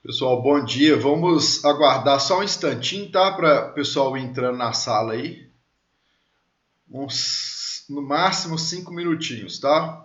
Pessoal, bom dia. Vamos aguardar só um instantinho, tá? Para o pessoal ir entrando na sala aí. No máximo 5 minutinhos, tá?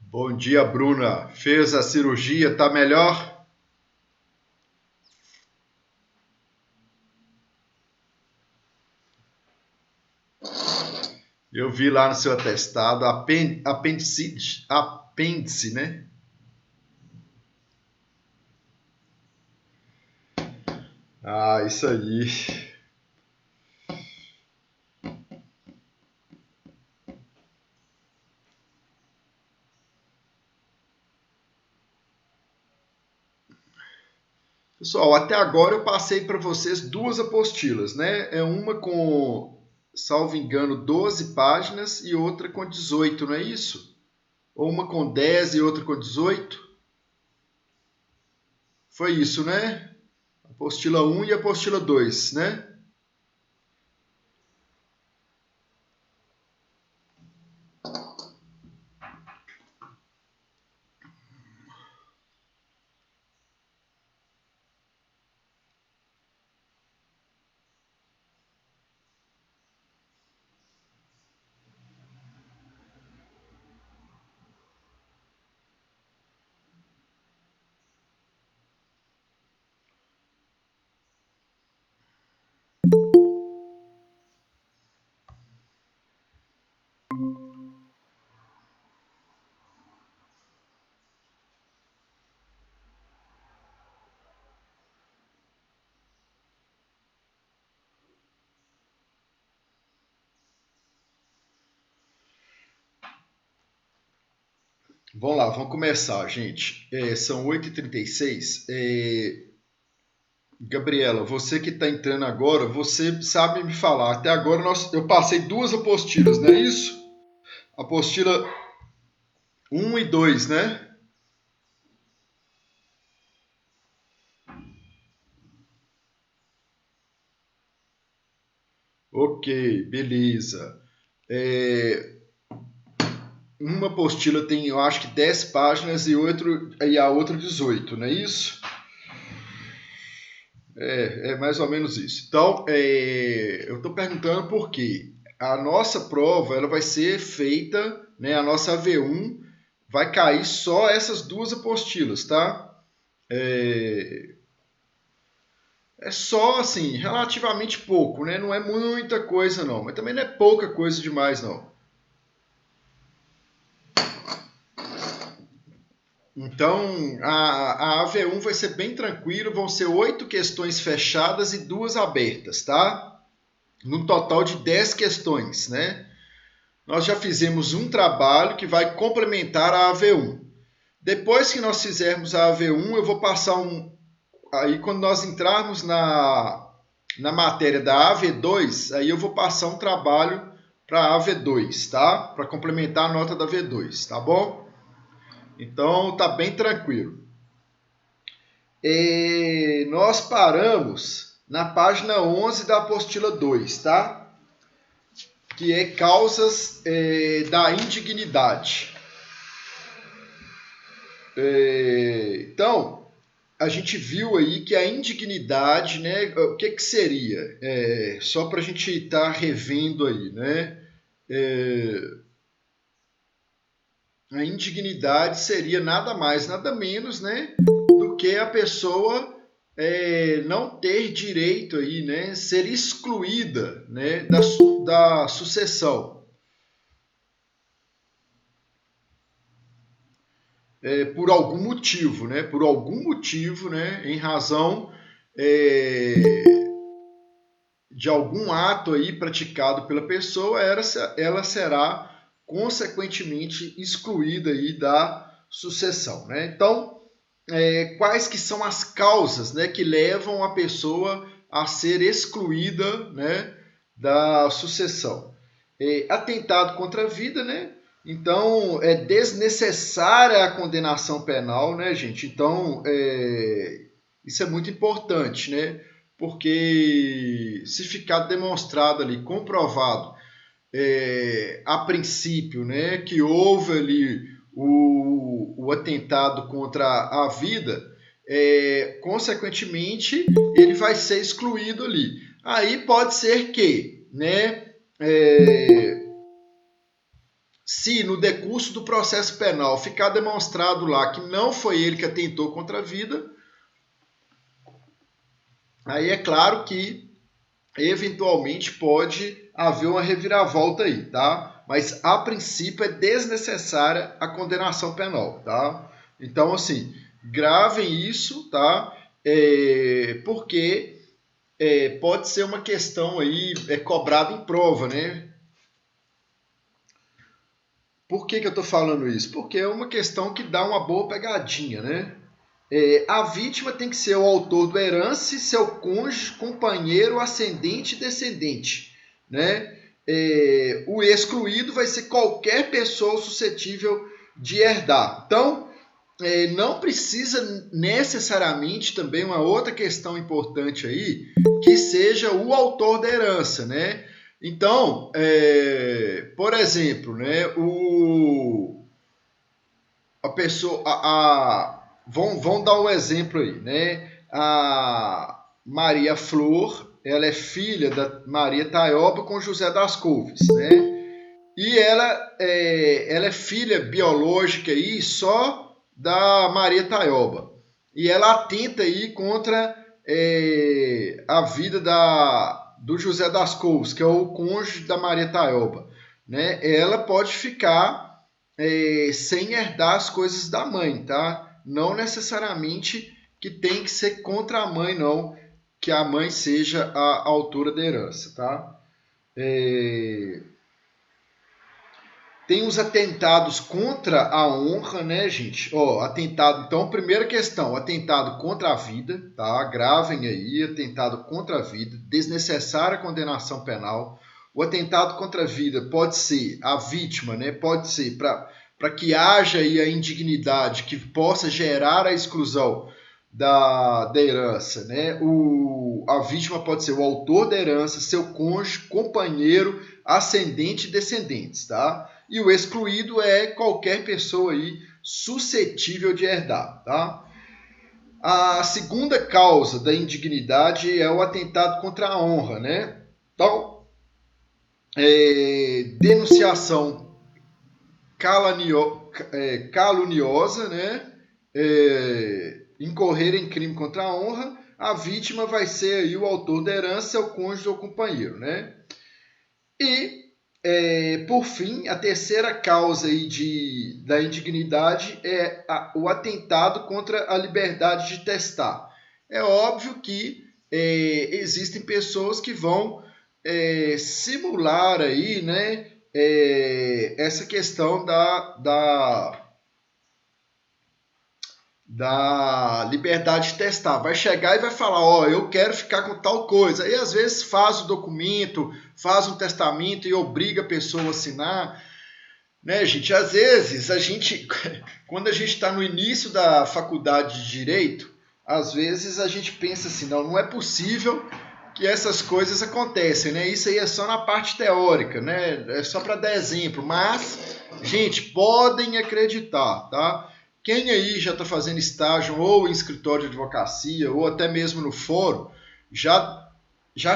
Bom dia, Bruna. Fez a cirurgia, tá melhor? Eu vi lá no seu atestado apêndice, né? Ah, isso aí. Pessoal, até agora eu passei para vocês duas apostilas, né? É uma com, salvo engano, 12 páginas e outra com 18, não é isso? Ou uma com 10 e outra com 18? Foi isso, né? Apostila 1 e apostila 2, né? Vamos lá, vamos começar, gente. São 8h36. Gabriela, você que está entrando agora, você sabe me falar. Até agora eu passei duas apostilas, não é isso? Apostila 1 e 2, né? Ok, beleza. É, uma apostila tem, eu acho que 10 páginas e a outra 18, não é isso? É mais ou menos isso. Então, eu estou perguntando por quê. A nossa prova ela vai ser feita, né? A nossa AV1 vai cair só essas duas apostilas, tá? É, é só assim, relativamente pouco, né? Não é muita coisa não, mas também não é pouca coisa demais não. Então, a AV1 vai ser bem tranquilo, vão ser 8 questões fechadas e duas abertas, tá? Num total de 10 questões, né? Nós já fizemos um trabalho que vai complementar a AV1. Depois que nós fizermos a AV1, eu vou passar um. Aí, quando nós entrarmos na matéria da AV2, aí eu vou passar um trabalho para a AV2, tá? Para complementar a nota da V2, tá bom? Então, tá bem tranquilo. Nós paramos na página 11 da apostila 2, tá? Que é causas da indignidade. Então, a gente viu aí que a indignidade, né, o que seria? Só para a gente estar revendo aí, né? A indignidade seria nada mais, nada menos, né, do que a pessoa não ter direito aí, né, ser excluída, né, da sucessão. Por algum motivo, né? Por algum motivo, né? Em razão de algum ato aí praticado pela pessoa, ela será consequentemente excluída aí da sucessão, né? Então, quais que são as causas, né, que levam a pessoa a ser excluída, né, da sucessão? Atentado contra a vida, né? Então, é desnecessária a condenação penal, né, gente? Então, isso é muito importante, né? Porque se ficar demonstrado ali, comprovado, a princípio, né, que houve ali o atentado contra a vida, consequentemente, ele vai ser excluído ali. Aí pode ser que, né, se no decurso do processo penal ficar demonstrado lá que não foi ele que atentou contra a vida, aí é claro que eventualmente pode haver uma reviravolta aí, tá? Mas a princípio é desnecessária a condenação penal, tá? Então, assim, gravem isso, tá? Porque pode ser uma questão aí cobrada em prova, né? Por que eu estou falando isso? Porque é uma questão que dá uma boa pegadinha, né? A vítima tem que ser o autor do herança, seu cônjuge, companheiro, ascendente e descendente, né? O excluído vai ser qualquer pessoa suscetível de herdar. Então, não precisa necessariamente também uma outra questão importante aí, que seja o autor da herança, né? Então, por exemplo, né, a pessoa, vão dar um exemplo aí, né? A Maria Flor, ela é filha da Maria Taioba com José das Couves, né? E ela é filha biológica aí só da Maria Taioba. E ela atenta aí contra a vida do José das Couves, que é o cônjuge da Maria Taioba, né? Ela pode ficar sem herdar as coisas da mãe, tá? Não necessariamente que tem que ser contra a mãe, não, que a mãe seja a autora da herança, tá? Tem os atentados contra a honra, né, gente? Atentado, então, primeira questão, atentado contra a vida, tá? Gravem aí, atentado contra a vida, desnecessária condenação penal. O atentado contra a vida pode ser a vítima, né? Pode ser para que haja aí a indignidade que possa gerar a exclusão da herança, né? A vítima pode ser o autor da herança, seu cônjuge, companheiro, ascendente e descendentes, tá? E o excluído é qualquer pessoa aí suscetível de herdar, tá? A segunda causa da indignidade é o atentado contra a honra, né? Então, denunciação caluniosa, né? Incorrer em crime contra a honra, a vítima vai ser aí o autor da herança, o cônjuge ou companheiro, né? E por fim, a terceira causa aí da indignidade é o atentado contra a liberdade de testar. É óbvio que existem pessoas que vão simular aí, né, essa questão da liberdade de testar. Vai chegar e vai falar, eu quero ficar com tal coisa. E às vezes faz o documento, faz um testamento e obriga a pessoa a assinar. Né, gente? Às vezes, quando a gente está no início da faculdade de Direito, às vezes a gente pensa assim, não é possível que essas coisas acontecem, né? Isso aí é só na parte teórica, né? É só para dar exemplo. Mas, gente, podem acreditar, tá? Quem aí já está fazendo estágio ou em escritório de advocacia ou até mesmo no fórum, já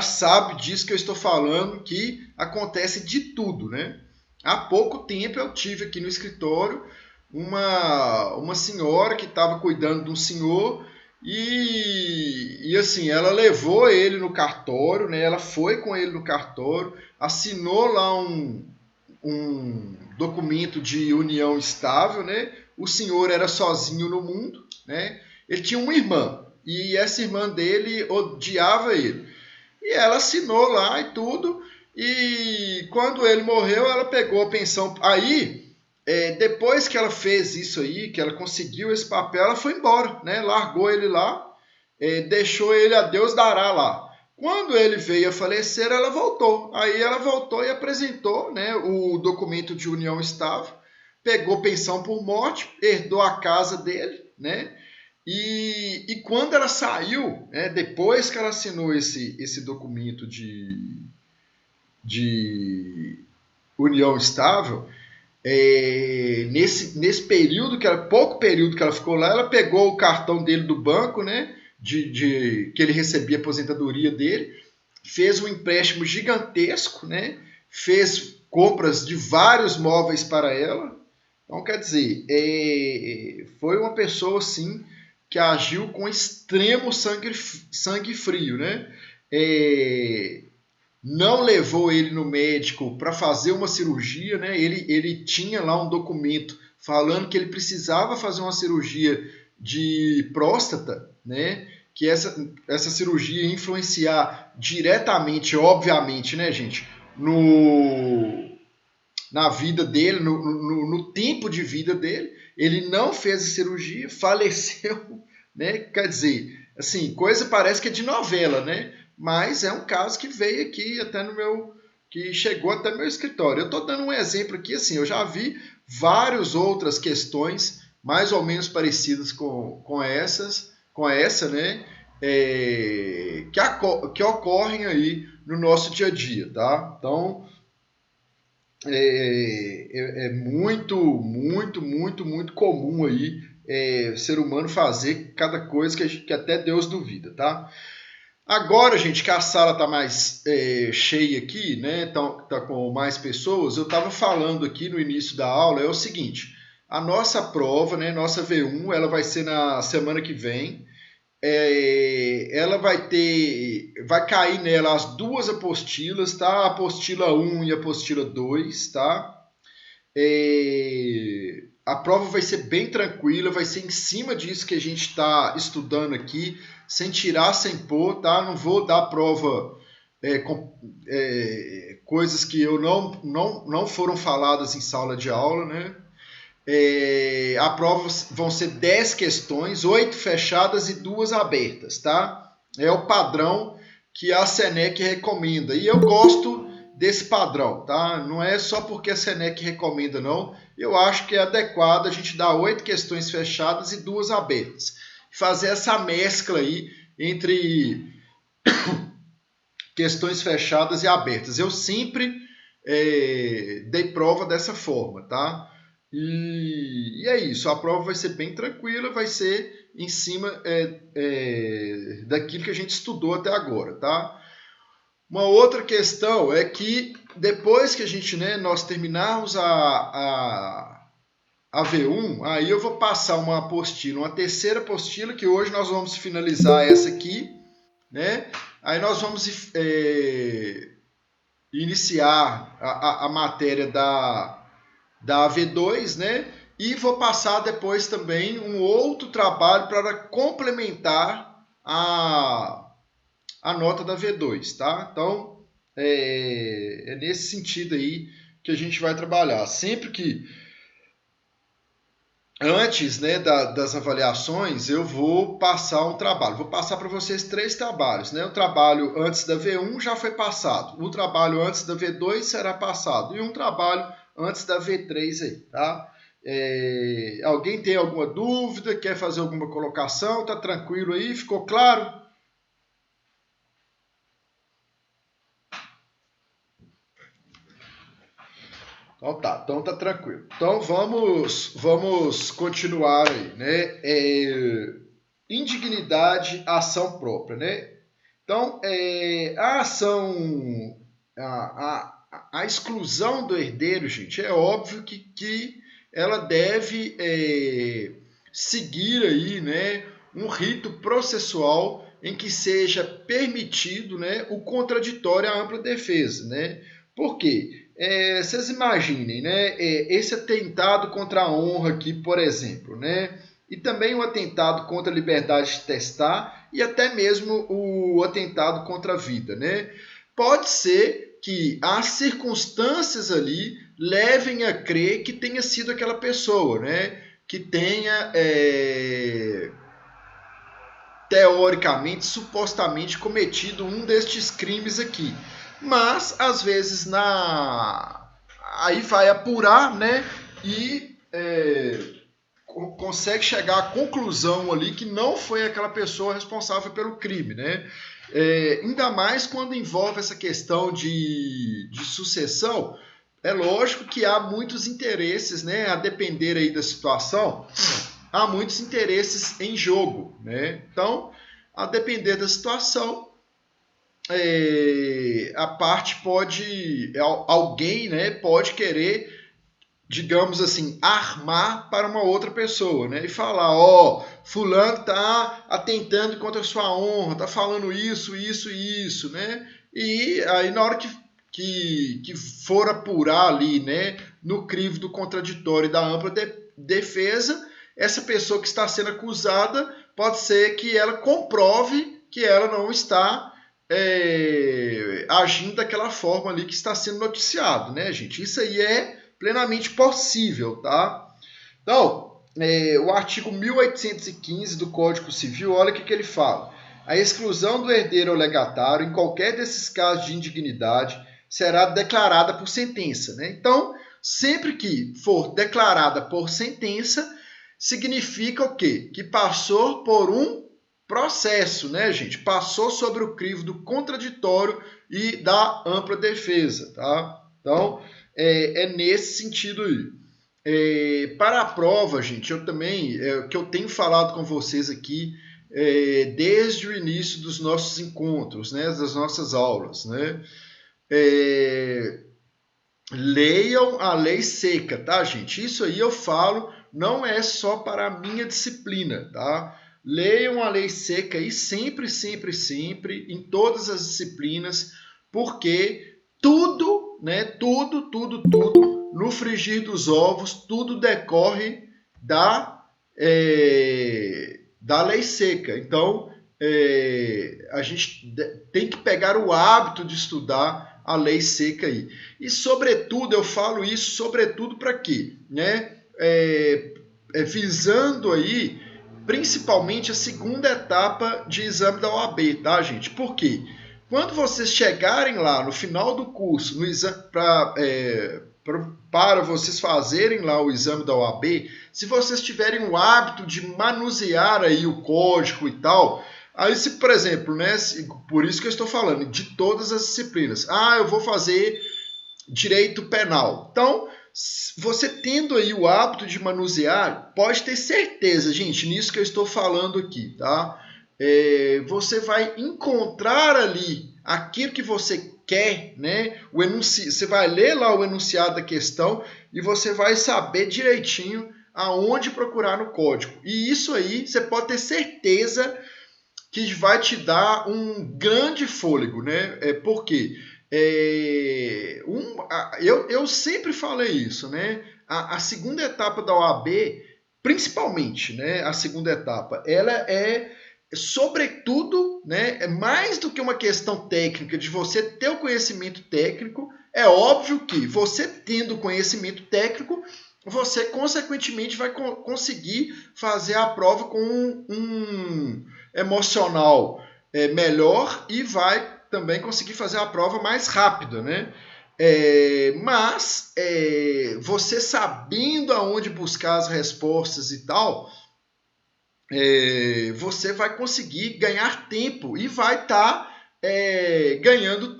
sabe disso que eu estou falando, que acontece de tudo, né? Há pouco tempo eu tive aqui no escritório uma senhora que estava cuidando de um senhor e assim, ela levou ele no cartório, né? Ela foi com ele no cartório, assinou lá um documento de união estável, né? O senhor era sozinho no mundo, né? Ele tinha uma irmã e essa irmã dele odiava ele. E ela assinou lá e tudo. E quando ele morreu, ela pegou a pensão. Aí, depois que ela fez isso aí, que ela conseguiu esse papel, ela foi embora, né? Largou ele lá, deixou ele a Deus dará lá. Quando ele veio a falecer, ela voltou. Aí ela voltou e apresentou, né, o documento de união estável, pegou pensão por morte, herdou a casa dele, né? E quando ela saiu, né, depois que ela assinou esse documento de união estável, nesse período, pouco período que ela ficou lá, ela pegou o cartão dele do banco, né, que ele recebia a aposentadoria dele, fez um empréstimo gigantesco, né, fez compras de vários móveis para ela. Então, quer dizer, foi uma pessoa assim que agiu com extremo sangue frio, né? Não levou ele no médico para fazer uma cirurgia, né? Ele tinha lá um documento falando que ele precisava fazer uma cirurgia de próstata, né? Que essa cirurgia ia influenciar diretamente, obviamente, né, gente, na vida dele, no tempo de vida dele. Ele não fez a cirurgia, faleceu, né? Quer dizer, assim, coisa parece que é de novela, né? Mas é um caso que veio aqui até que chegou até meu escritório. Eu estou dando um exemplo aqui, assim, eu já vi várias outras questões mais ou menos parecidas com essa, né? Que ocorrem aí no nosso dia a dia, tá? Então, é muito, muito, muito, muito comum aí ser humano fazer cada coisa que até Deus duvida, tá? Agora, gente, que a sala tá mais cheia aqui, né? Tá com mais pessoas, eu estava falando aqui no início da aula, é o seguinte, a nossa prova, né, nossa V1, ela vai ser na semana que vem. Ela vai cair nela as duas apostilas, tá? A apostila 1 e a apostila 2, tá? A prova vai ser bem tranquila, vai ser em cima disso que a gente está estudando aqui, sem tirar, sem pôr, tá? Não vou dar prova com coisas que não foram faladas em sala de aula, né? A prova vão ser 10 questões, 8 fechadas e 2 abertas, tá? É o padrão que a Senec recomenda. E eu gosto desse padrão, tá? Não é só porque a Senec recomenda, não. Eu acho que é adequado a gente dar 8 questões fechadas e 2 abertas. Fazer essa mescla aí entre questões fechadas e abertas. Eu sempre dei prova dessa forma, tá? E é isso, a prova vai ser bem tranquila, vai ser em cima daquilo que a gente estudou até agora, tá? Uma outra questão é que depois que a gente, né, nós terminarmos a V1, aí eu vou passar uma apostila, uma terceira apostila, que hoje nós vamos finalizar essa aqui, né? Aí nós vamos iniciar a matéria da V2, né? E vou passar depois também um outro trabalho para complementar a nota da V2, tá? Então, nesse sentido aí que a gente vai trabalhar. Sempre que antes, né, das avaliações, eu vou passar um trabalho. Vou passar para vocês 3 trabalhos, né? O trabalho antes da V1 já foi passado. O trabalho antes da V2 será passado. E um trabalho antes da V3 aí, tá? Alguém tem alguma dúvida? Quer fazer alguma colocação? Tá tranquilo aí? Ficou claro? Então tá tranquilo. Então vamos continuar aí, né? Indignidade, ação própria, né? Então, a ação, a exclusão do herdeiro, gente, é óbvio que ela deve seguir aí, né, um rito processual em que seja permitido, né, o contraditório à ampla defesa, né? Por quê? Vocês imaginem, né, esse atentado contra a honra aqui, por exemplo, né? E também o atentado contra a liberdade de testar e até mesmo o atentado contra a vida, né? Pode ser que as circunstâncias ali levem a crer que tenha sido aquela pessoa, né? Que tenha, teoricamente, supostamente cometido um destes crimes aqui. Mas, às vezes, aí vai apurar, né? E consegue chegar à conclusão ali que não foi aquela pessoa responsável pelo crime, né? Ainda mais quando envolve essa questão de sucessão, é lógico que há muitos interesses, né? A depender aí da situação, há muitos interesses em jogo, né? Então, a depender da situação, a parte pode, alguém, né, pode querer, digamos assim, armar para uma outra pessoa, né? E falar, ó, fulano tá atentando contra a sua honra, tá falando isso, isso e isso, né? E aí na hora que for apurar ali, né, no crivo do contraditório e da ampla defesa, essa pessoa que está sendo acusada pode ser que ela comprove que ela não está agindo daquela forma ali que está sendo noticiado, né, gente? Isso aí é plenamente possível, tá? Então, o artigo 1815 do Código Civil, olha o que ele fala. A exclusão do herdeiro ou legatário em qualquer desses casos de indignidade será declarada por sentença, né? Então, sempre que for declarada por sentença, significa o quê? Que passou por um processo, né, gente? Passou sobre o crivo do contraditório e da ampla defesa, tá? Então, é nesse sentido aí. Para a prova, gente, eu também, que eu tenho falado com vocês aqui desde o início dos nossos encontros, né, das nossas aulas, né? Leiam a lei seca, tá, gente? Isso aí eu falo, não é só para a minha disciplina, tá? Leiam a lei seca aí sempre, sempre, sempre, em todas as disciplinas, porque tudo, né, tudo, no frigir dos ovos, tudo decorre da lei seca. Então, a gente tem que pegar o hábito de estudar a lei seca aí. E, sobretudo, eu falo isso, sobretudo, para quê? Né? Visando aí, principalmente, a segunda etapa de exame da OAB, tá, gente? Por quê? Quando vocês chegarem lá no final do curso, no exame, para vocês fazerem lá o exame da OAB, se vocês tiverem o hábito de manusear aí o código e tal, aí se, por exemplo, né, por isso que eu estou falando, de todas as disciplinas. Eu vou fazer direito penal. Então, você tendo aí o hábito de manusear, pode ter certeza, gente, nisso que eu estou falando aqui, tá? Você vai encontrar ali aquilo que você quer, né? Você vai ler lá o enunciado da questão e você vai saber direitinho aonde procurar no código. E isso aí, você pode ter certeza que vai te dar um grande fôlego, né? Por quê? Eu sempre falei isso, né? A segunda etapa da OAB, principalmente, né? A segunda etapa, ela sobretudo, né? É mais do que uma questão técnica, de você ter o conhecimento técnico. É óbvio que você tendo conhecimento técnico, você consequentemente vai conseguir fazer a prova com um emocional melhor e vai também conseguir fazer a prova mais rápida, né? Mas você sabendo aonde buscar as respostas e tal, você vai conseguir ganhar tempo e vai estar ganhando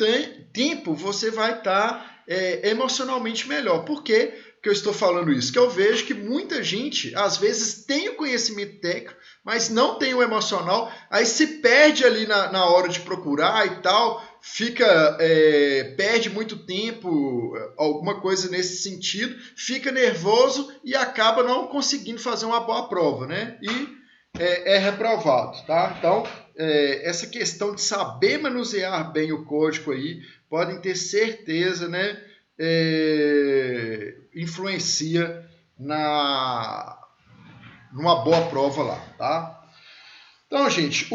tempo, você vai estar emocionalmente melhor. Por quê que eu estou falando isso? Que eu vejo que muita gente, às vezes, tem o conhecimento técnico, mas não tem o emocional, aí se perde ali na hora de procurar e tal, perde muito tempo, alguma coisa nesse sentido, fica nervoso e acaba não conseguindo fazer uma boa prova, né? E é reprovado, tá? Então, essa questão de saber manusear bem o código aí, podem ter certeza, né? Influencia numa boa prova lá, tá? Então, gente,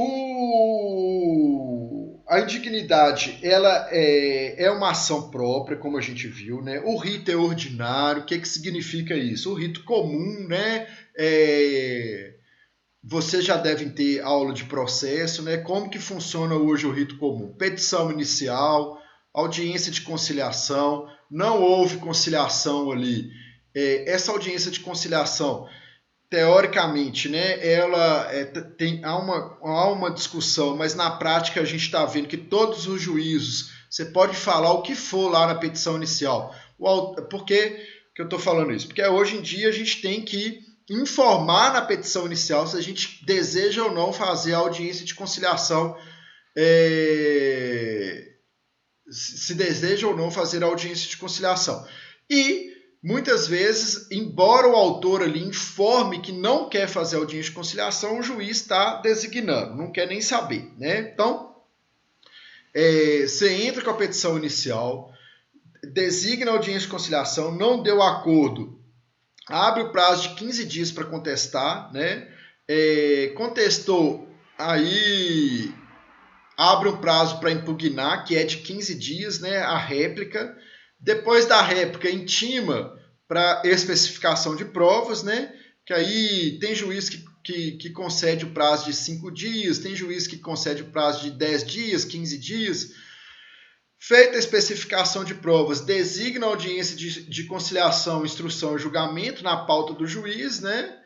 a indignidade, ela é uma ação própria, como a gente viu, né? O rito é ordinário. O que significa isso? O rito comum, né? Vocês já devem ter aula de processo, né? Como que funciona hoje o rito comum? Petição inicial, audiência de conciliação, não houve conciliação ali. Essa audiência de conciliação, teoricamente, né, há uma discussão, mas na prática a gente está vendo que todos os juízos, você pode falar o que for lá na petição inicial. Por que eu estou falando isso? Porque hoje em dia a gente tem que informar na petição inicial se a gente deseja ou não fazer a audiência de conciliação, se deseja ou não fazer a audiência de conciliação. E muitas vezes, embora o autor ali informe que não quer fazer audiência de conciliação, o juiz está designando, não quer nem saber, né? Então, você entra com a petição inicial, designa a audiência de conciliação, não deu acordo, abre o prazo de 15 dias para contestar, né? Contestou, aí abre um prazo para impugnar, que é de 15 dias, né? A réplica. Depois da réplica, intima para especificação de provas, né? Que aí tem juiz que concede o prazo de 5 dias, tem juiz que concede o prazo de 10 dias, 15 dias. Feita a especificação de provas, designa a audiência de conciliação, instrução e julgamento na pauta do juiz, né?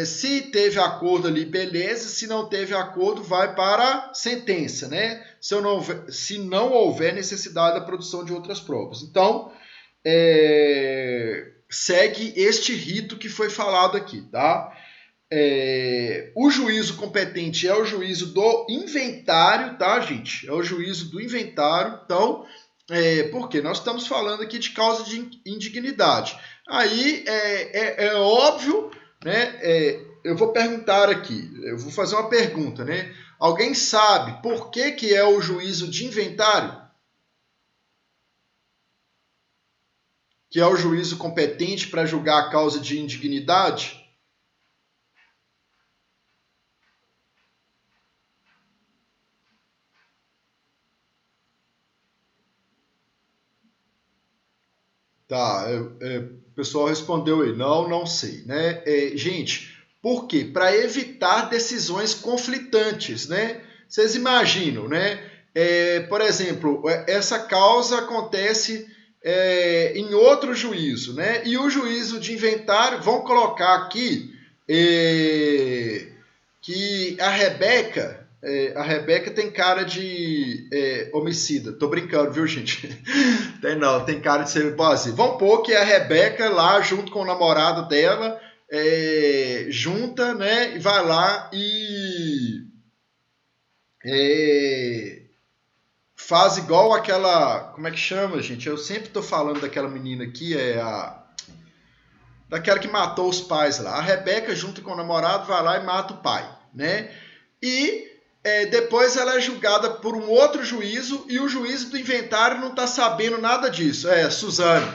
Se teve acordo ali, beleza. Se não teve acordo, vai para a sentença, né? Se não houver necessidade da produção de outras provas. Então, segue este rito que foi falado aqui, tá? O juízo competente é o juízo do inventário, tá, gente? É o juízo do inventário. Então, porque nós estamos falando aqui de causa de indignidade. Aí é óbvio, né? Eu vou perguntar aqui, eu vou fazer uma pergunta, né? Alguém sabe por que é o juízo de inventário? Que é o juízo competente para julgar a causa de indignidade? Tá, o pessoal respondeu aí, não sei, né? Gente, por quê? Para evitar decisões conflitantes, né? Vocês imaginam, né? Por exemplo, essa causa acontece em outro juízo, né? E o juízo de inventário, vão colocar aqui que a Rebeca tem cara de homicida. Tô brincando, viu, gente? Tem cara de ser boazinha. Vamos pôr que a Rebeca lá, junto com o namorado dela, junta, né? E vai lá e faz igual aquela... Como é que chama, gente? Eu sempre tô falando daquela menina aqui, daquela que matou os pais lá. A Rebeca, junto com o namorado, vai lá e mata o pai, né? E depois ela é julgada por um outro juízo e o juízo do inventário não está sabendo nada disso. Suzane.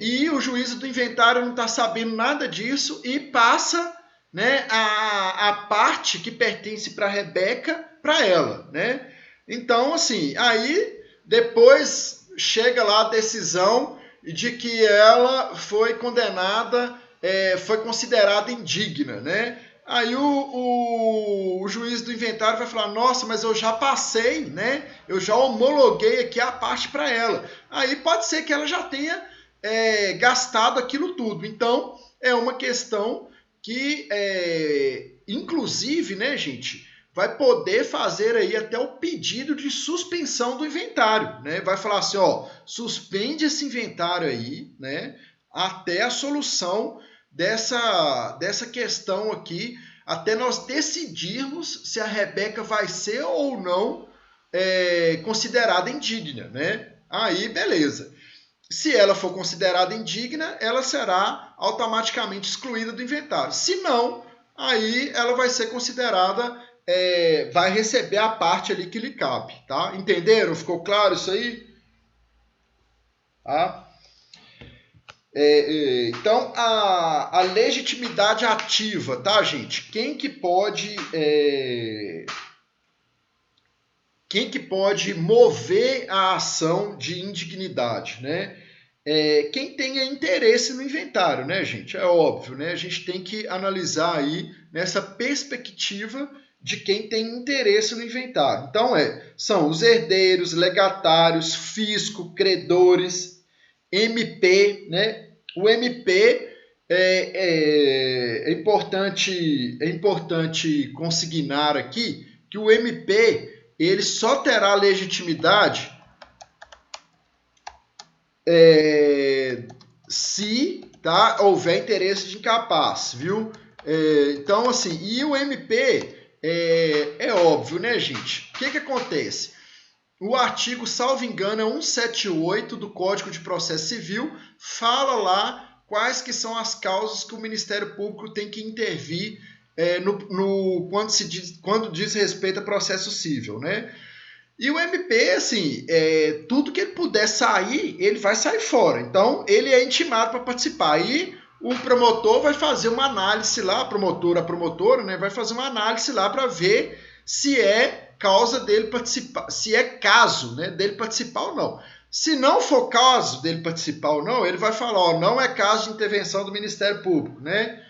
E o juízo do inventário não está sabendo nada disso e passa, né, a parte que pertence para a Rebeca para ela, né? Então, assim, aí depois chega lá a decisão de que ela foi condenada, foi considerada indigna, né? Aí o juiz do inventário vai falar, nossa, mas eu já passei, né? Eu já homologuei aqui a parte para ela. Aí pode ser que ela já tenha gastado aquilo tudo. Então, é uma questão que, inclusive, né, gente, vai poder fazer aí até o pedido de suspensão do inventário, né? Vai falar assim, ó, suspende esse inventário aí, né? Até a solução dessa questão aqui, até nós decidirmos se a Rebeca vai ser ou não considerada indigna, né? Aí, beleza. Se ela for considerada indigna, ela será automaticamente excluída do inventário. Se não, aí ela vai ser considerada, vai receber a parte ali que lhe cabe, tá? Entenderam? Ficou claro isso aí? Tá? Então, a legitimidade ativa, tá, gente? Quem que pode mover a ação de indignidade, né? Quem tenha interesse no inventário, né, gente? É óbvio, né? A gente tem que analisar aí nessa perspectiva de quem tem interesse no inventário. Então, são os herdeiros, legatários, fisco, credores, MP, né? O MP é importante consignar aqui que o MP ele só terá legitimidade se houver interesse de incapaz, viu? Então, assim, e o MP é óbvio, né, gente? O que acontece? O artigo, salvo engano, é 178 do Código de Processo Civil, fala lá quais que são as causas que o Ministério Público tem que intervir quando diz respeito a processo civil, né? E o MP, assim, tudo que ele puder sair, ele vai sair fora. Então, ele é intimado para participar. E o promotor vai fazer uma análise lá, a promotora, né, vai fazer uma análise lá para ver se é causa dele participar, se é caso, né, dele participar ou não. Se não for caso dele participar ou não, ele vai falar, ó, não é caso de intervenção do Ministério Público, né?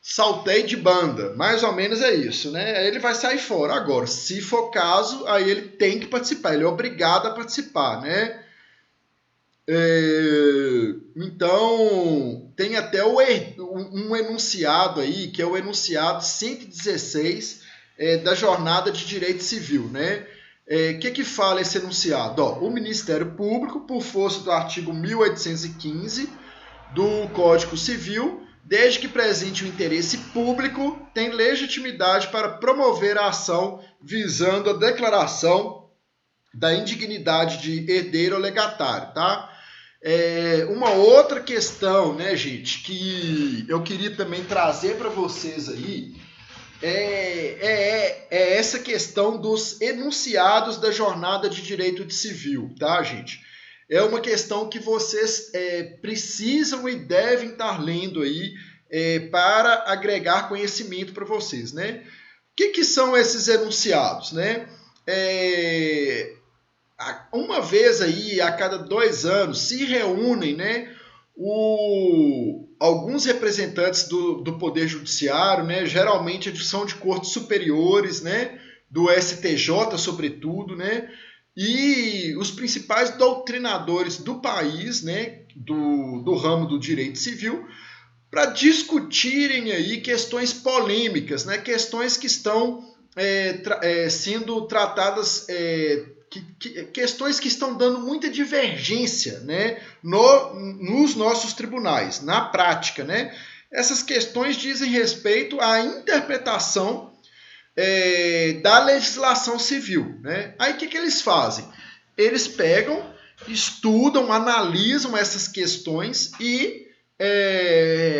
Saltei de banda, mais ou menos é isso, né? Aí ele vai sair fora. Agora, se for caso, aí ele tem que participar, ele é obrigado a participar, né? Então, tem até um enunciado aí, que é o enunciado 116 da Jornada de Direito Civil, né? Que fala esse enunciado? Ó, o Ministério Público, por força do artigo 1815 do Código Civil, desde que presente o interesse público, tem legitimidade para promover a ação visando a declaração da indignidade de herdeiro ou legatário, tá? Uma outra questão, né, gente, que eu queria também trazer para vocês aí é essa questão dos enunciados da jornada de direito civil, tá, gente? É uma questão que vocês precisam e devem estar lendo aí para agregar conhecimento para vocês, né? O que são esses enunciados, né? Uma vez aí, a cada 2 anos, se reúnem, né, alguns representantes do Poder Judiciário, né, geralmente são de cortes superiores, né, do STJ, sobretudo, né, e os principais doutrinadores do país, né, do ramo do direito civil, para discutirem aí questões polêmicas, né, questões que estão sendo tratadas, questões que estão dando muita divergência, né, nos nossos tribunais, na prática, né. Essas questões dizem respeito à interpretação da legislação civil, né? Aí o que eles fazem? Eles pegam, estudam, analisam essas questões e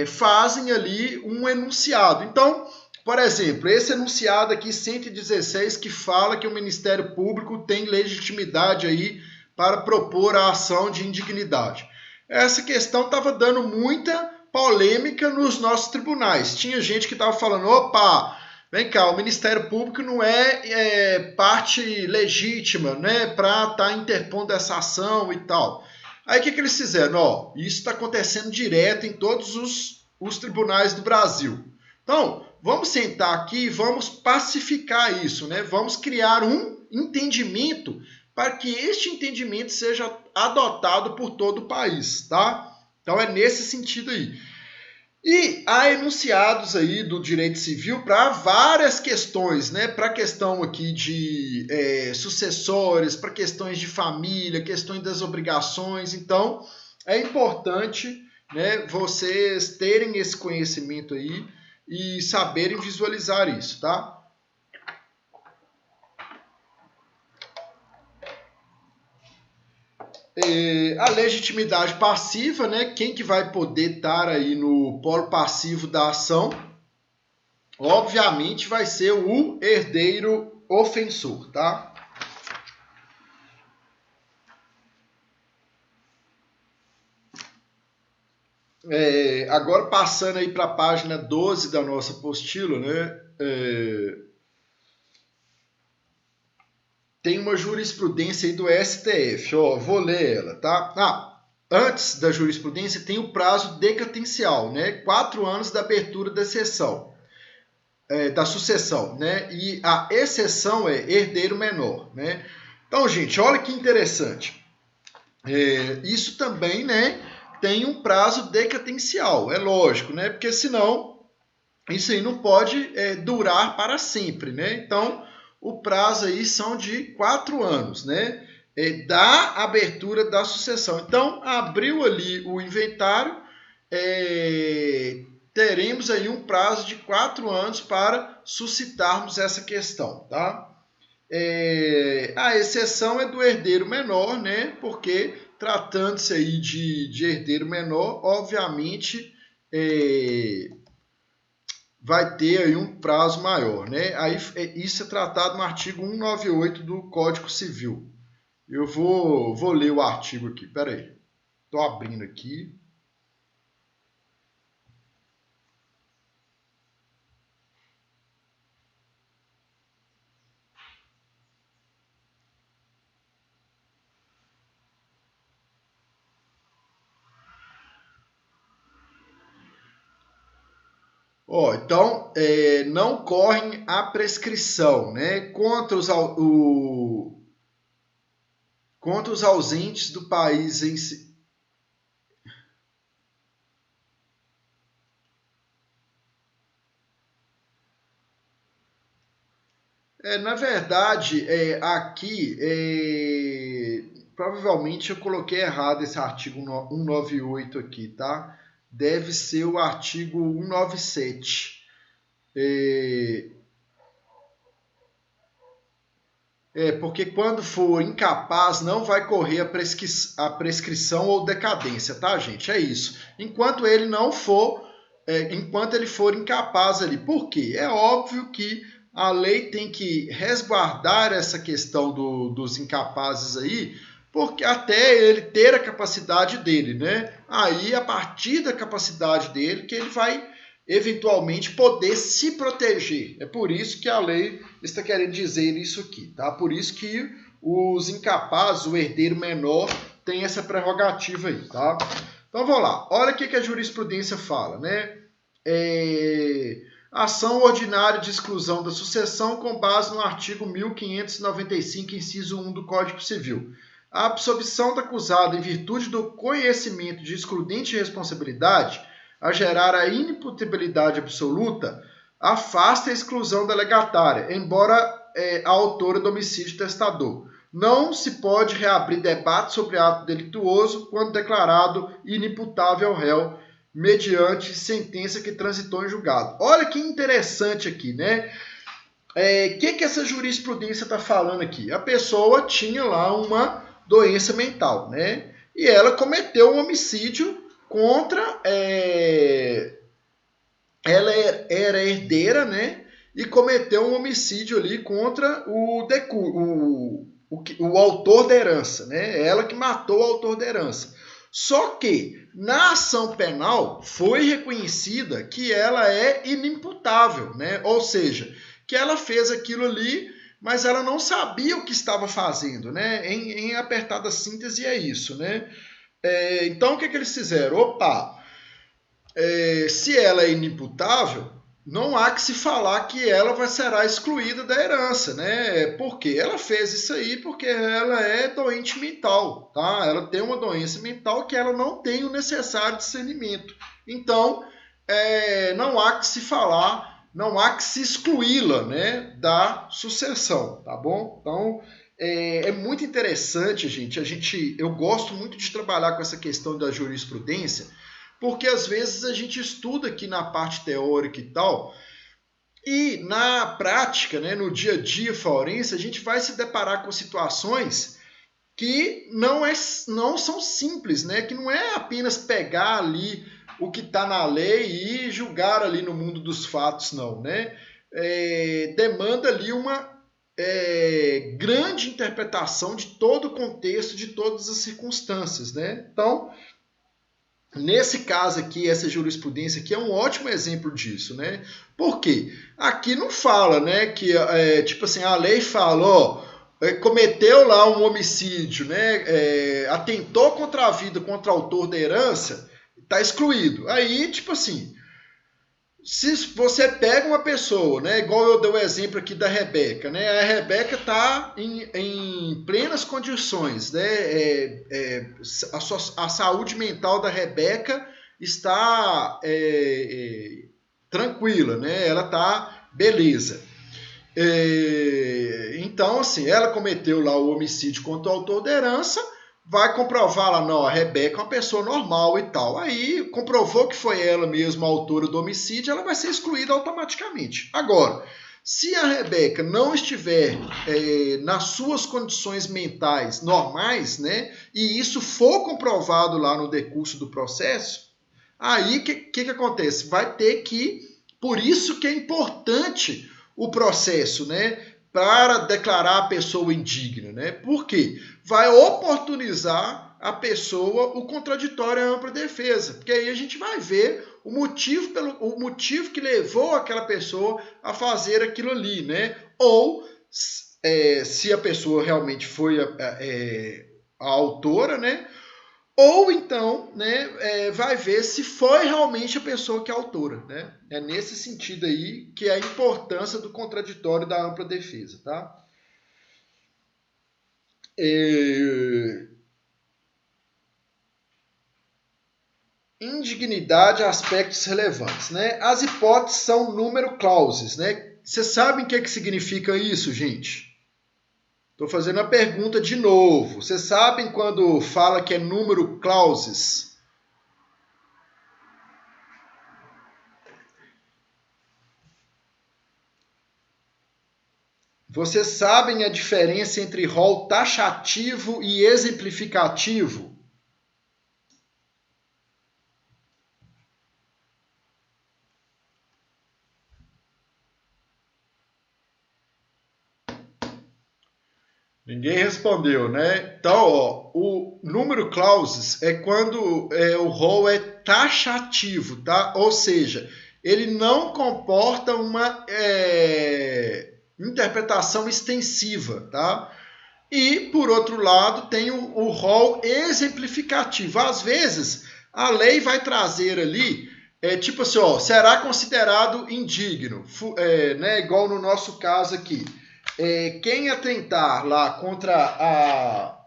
fazem ali um enunciado. Então, por exemplo, esse enunciado aqui, 116, que fala que o Ministério Público tem legitimidade aí para propor a ação de indignidade. Essa questão estava dando muita polêmica nos nossos tribunais. Tinha gente que estava falando, opa, vem cá, o Ministério Público não é parte legítima, né, para estar interpondo essa ação e tal. Aí o que eles fizeram? Ó, isso está acontecendo direto em todos os tribunais do Brasil. Então, vamos sentar aqui e vamos pacificar isso, né? Vamos criar um entendimento para que este entendimento seja adotado por todo o país, tá? Então é nesse sentido aí. E há enunciados aí do direito civil para várias questões, né? Para a questão aqui de sucessores, para questões de família, questões das obrigações. Então, é importante, né, vocês terem esse conhecimento aí e saberem visualizar isso, tá? A legitimidade passiva, né? Quem que vai poder estar aí no polo passivo da ação? Obviamente vai ser o herdeiro ofensor, tá? Agora passando aí para a página 12 da nossa apostila, né? Tem uma jurisprudência aí do STF, ó, vou ler ela, tá? Antes da jurisprudência tem o prazo decadencial, né? 4 anos da abertura da sessão, da sucessão, né? E a exceção é herdeiro menor, né? Então, gente, olha que interessante. Isso também, né, tem um prazo decadencial, é lógico, né? Porque senão isso aí não pode durar para sempre, né? Então, o prazo aí são de 4 anos, né? Da abertura da sucessão. Então, abriu ali o inventário, teremos aí um prazo de 4 anos para suscitarmos essa questão, tá? A exceção é do herdeiro menor, né? Porque tratando-se aí de herdeiro menor, obviamente vai ter aí um prazo maior, né? Aí isso é tratado no artigo 198 do Código Civil. Eu vou ler o artigo aqui, peraí. Estou abrindo aqui. Então, não correm a prescrição, né? Contra os ausentes do país em si. Na verdade, aqui, provavelmente eu coloquei errado esse artigo 198 aqui, tá? Deve ser o artigo 197. Porque quando for incapaz, não vai correr a prescrição ou decadência, tá, gente? É isso. Enquanto ele não for, enquanto ele for incapaz ali. Por quê? É óbvio que a lei tem que resguardar essa questão dos incapazes aí, porque até ele ter a capacidade dele, né? Aí, a partir da capacidade dele, que ele vai eventualmente poder se proteger. É por isso que a lei está querendo dizer isso aqui, tá? Por isso que os incapazes, o herdeiro menor, tem essa prerrogativa aí, tá? Então vamos lá. Olha o que a jurisprudência fala, né? Ação ordinária de exclusão da sucessão com base no artigo 1595, inciso 1 do Código Civil. A absolvição do acusado em virtude do conhecimento de excludente responsabilidade a gerar a inimputabilidade absoluta, afasta a exclusão delegatária, embora a autora do homicídio testador. Não se pode reabrir debate sobre ato delituoso quando declarado inimputável ao réu, mediante sentença que transitou em julgado. Olha que interessante aqui, né? Que essa jurisprudência está falando aqui? A pessoa tinha lá uma doença mental, né? E ela cometeu um homicídio contra. Ela era herdeira, né? E cometeu um homicídio ali contra o autor da herança, né? Ela que matou o autor da herança. Só que na ação penal foi reconhecida que ela é inimputável, né? Ou seja, que ela fez aquilo ali, mas ela não sabia o que estava fazendo, né? Em apertada síntese é isso, né? Então o que eles fizeram? Se ela é inimputável, não há que se falar que ela será excluída da herança, né? Porque ela fez isso aí porque ela é doente mental, tá? Ela tem uma doença mental que ela não tem o necessário discernimento. Então, não há que se falar, não há que se excluí-la, né, da sucessão, tá bom? Então, é muito interessante, gente. Eu gosto muito de trabalhar com essa questão da jurisprudência, porque às vezes a gente estuda aqui na parte teórica e tal, e na prática, né, no dia a dia forense, a gente vai se deparar com situações que não são simples, né? Que não é apenas pegar ali o que está na lei e julgar ali no mundo dos fatos, não, né? Demanda ali uma grande interpretação de todo o contexto, de todas as circunstâncias, né? Então, nesse caso aqui, essa jurisprudência aqui é um ótimo exemplo disso, né? Por quê? Aqui não fala, né, que, tipo assim, a lei fala, ó, cometeu lá um homicídio, né, atentou contra a vida, contra o autor da herança, tá excluído. Aí, tipo assim, se você pega uma pessoa, né, igual eu dei o exemplo aqui da Rebeca, né, a Rebeca está em plenas condições, né, a saúde mental da Rebeca está tranquila, né, ela está beleza. Então, assim, ela cometeu lá o homicídio contra o autor da herança, vai comprovar lá, não, a Rebeca é uma pessoa normal e tal. Aí, comprovou que foi ela mesma a autora do homicídio, ela vai ser excluída automaticamente. Agora, se a Rebeca não estiver nas suas condições mentais normais, né, e isso for comprovado lá no decurso do processo, aí o que acontece? Vai ter que, por isso que é importante o processo, né, para declarar a pessoa indigna, né? Por quê? Vai oportunizar a pessoa o contraditório à ampla defesa, porque aí a gente vai ver o motivo que levou aquela pessoa a fazer aquilo ali, né? Ou se a pessoa realmente foi a autora, né? Ou então, né, vai ver se foi realmente a pessoa que é a autora, né? É nesse sentido aí que é a importância do contraditório da ampla defesa, tá? Indignidade, aspectos relevantes, né? As hipóteses são número clauses, né? Vocês sabem o que significa isso, gente? Estou fazendo a pergunta de novo. Vocês sabem quando fala que é número clauses? Vocês sabem a diferença entre rol taxativo e exemplificativo? Ninguém respondeu, né? Então, ó, o número clauses é quando o rol é taxativo, tá? Ou seja, ele não comporta uma interpretação extensiva, tá? E, por outro lado, tem o rol exemplificativo. Às vezes, a lei vai trazer ali, tipo assim, ó, será considerado indigno, né, igual no nosso caso aqui. Quem atentar lá contra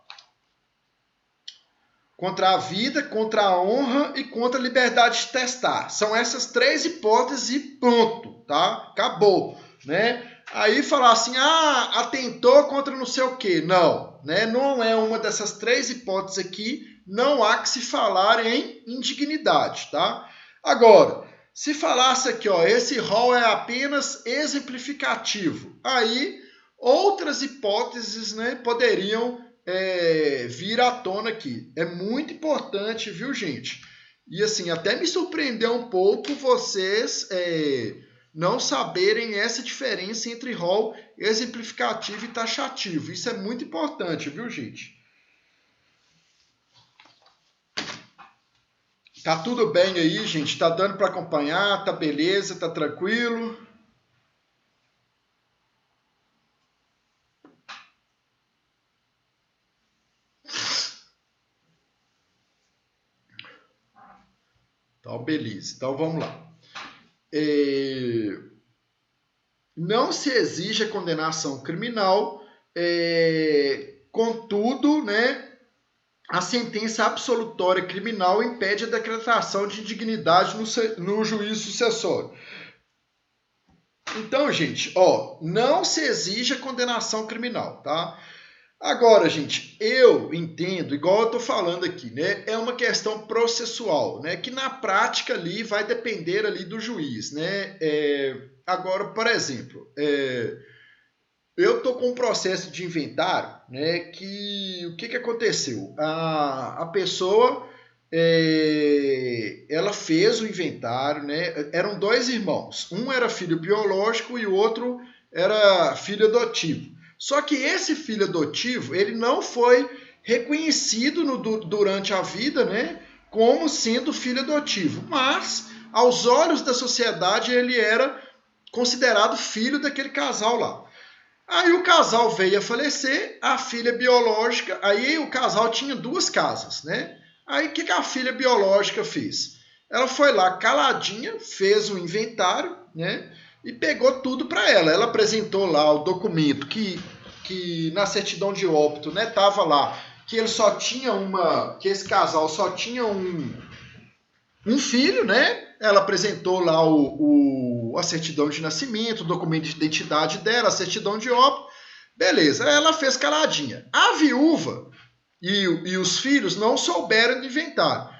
a vida, contra a honra e contra a liberdade de testar. São essas três hipóteses e pronto, tá? Acabou, né? Aí falar assim, atentou contra não sei o quê. Não, né? Não é uma dessas três hipóteses aqui, não há que se falar em indignidade, tá? Agora, se falasse aqui, ó, esse rol é apenas exemplificativo, aí outras hipóteses, né, poderiam vir à tona aqui. É muito importante, viu, gente? E assim, até me surpreendeu um pouco vocês não saberem essa diferença entre rol exemplificativo e taxativo. Isso é muito importante, viu, gente? Tá tudo bem aí, gente? Tá dando para acompanhar? Tá beleza? Tá tranquilo? Então, beleza. Então, vamos lá. Não se exige a condenação criminal, contudo, né, a sentença absolutória criminal impede a decretação de indignidade no juízo sucessório. Então, gente, não se exige a condenação criminal, tá? Agora, gente, eu entendo, igual eu tô falando aqui, né? É uma questão processual, né? Que na prática ali vai depender ali do juiz, né? Agora, por exemplo, eu tô com um processo de inventário, né? Que o que aconteceu? A pessoa ela fez o inventário, né? Eram dois irmãos, um era filho biológico e o outro era filho adotivo. Só que esse filho adotivo, ele não foi reconhecido durante a vida, né, como sendo filho adotivo, mas aos olhos da sociedade ele era considerado filho daquele casal lá. Aí o casal veio a falecer, a filha biológica, aí o casal tinha duas casas, né? Aí o que a filha biológica fez? Ela foi lá caladinha, fez um inventário, né? E pegou tudo para ela. Ela apresentou lá o documento que na certidão de óbito, né, tava lá que ele só tinha que esse casal só tinha um filho, né? Ela apresentou lá a certidão de nascimento, o documento de identidade dela, a certidão de óbito. Beleza, ela fez caladinha. A viúva e os filhos não souberam de inventário.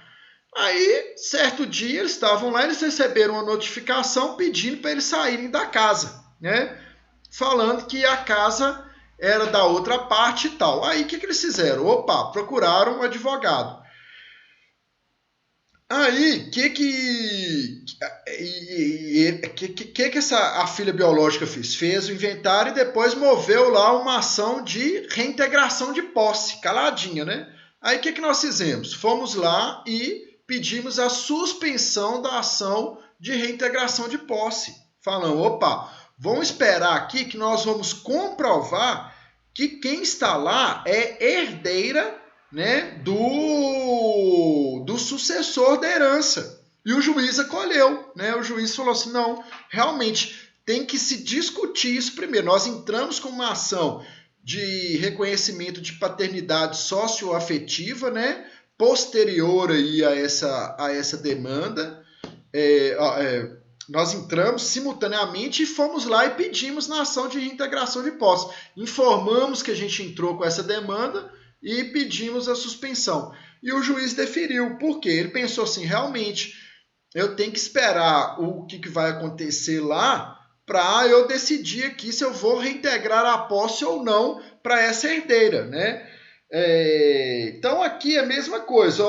Aí, certo dia, eles estavam lá, eles receberam uma notificação pedindo para eles saírem da casa, né? Falando que a casa era da outra parte e tal. Aí, o que eles fizeram? Opa, procuraram um advogado. Aí, a filha biológica fez? Fez o inventário e depois moveu lá uma ação de reintegração de posse, caladinha, né? Aí, o que nós fizemos? Fomos lá e pedimos a suspensão da ação de reintegração de posse. Falando, opa, vamos esperar aqui que nós vamos comprovar que quem está lá é herdeira, né, do sucessor da herança. E o juiz acolheu, né? O juiz falou assim, não, realmente tem que se discutir isso primeiro. Nós entramos com uma ação de reconhecimento de paternidade socioafetiva, né, posterior aí a essa demanda. Nós entramos simultaneamente e fomos lá e pedimos na ação de reintegração de posse. Informamos que a gente entrou com essa demanda e pedimos a suspensão. E o juiz deferiu. Por quê? Ele pensou assim, realmente, eu tenho que esperar o que vai acontecer lá para eu decidir aqui se eu vou reintegrar a posse ou não para essa herdeira, né? Então aqui é a mesma coisa,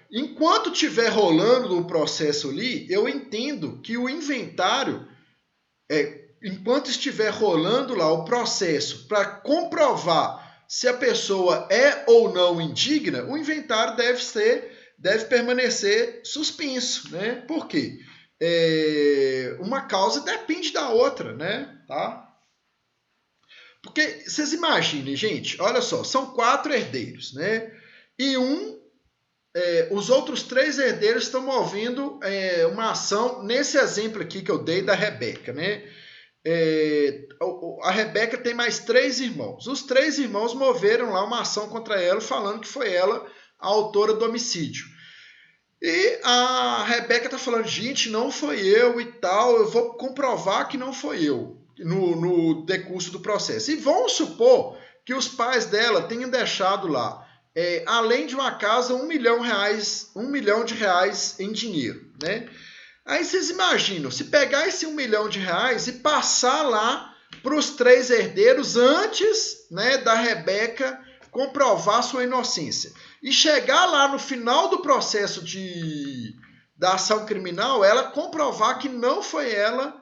enquanto estiver rolando o processo ali, eu entendo que o inventário, enquanto estiver rolando lá o processo para comprovar se a pessoa é ou não indigna, o inventário deve permanecer suspenso, né? Por quê? Uma causa depende da outra, né? Tá? Porque vocês imaginem, gente, olha só, são 4 herdeiros, né? E os outros 3 herdeiros estão movendo uma ação, nesse exemplo aqui que eu dei da Rebeca, né? A Rebeca tem mais 3 irmãos. Os 3 irmãos moveram lá uma ação contra ela, falando que foi ela a autora do homicídio. E a Rebeca está falando, gente, não foi eu e tal, eu vou comprovar que não foi eu no decurso do processo. E vamos supor que os pais dela tenham deixado lá, além de uma casa, R$1 milhão de reais em dinheiro, né? Aí vocês imaginam, se pegar esse R$1 milhão e passar lá para os 3 herdeiros antes, né, da Rebeca comprovar sua inocência. E chegar lá no final do processo da ação criminal, ela comprovar que não foi ela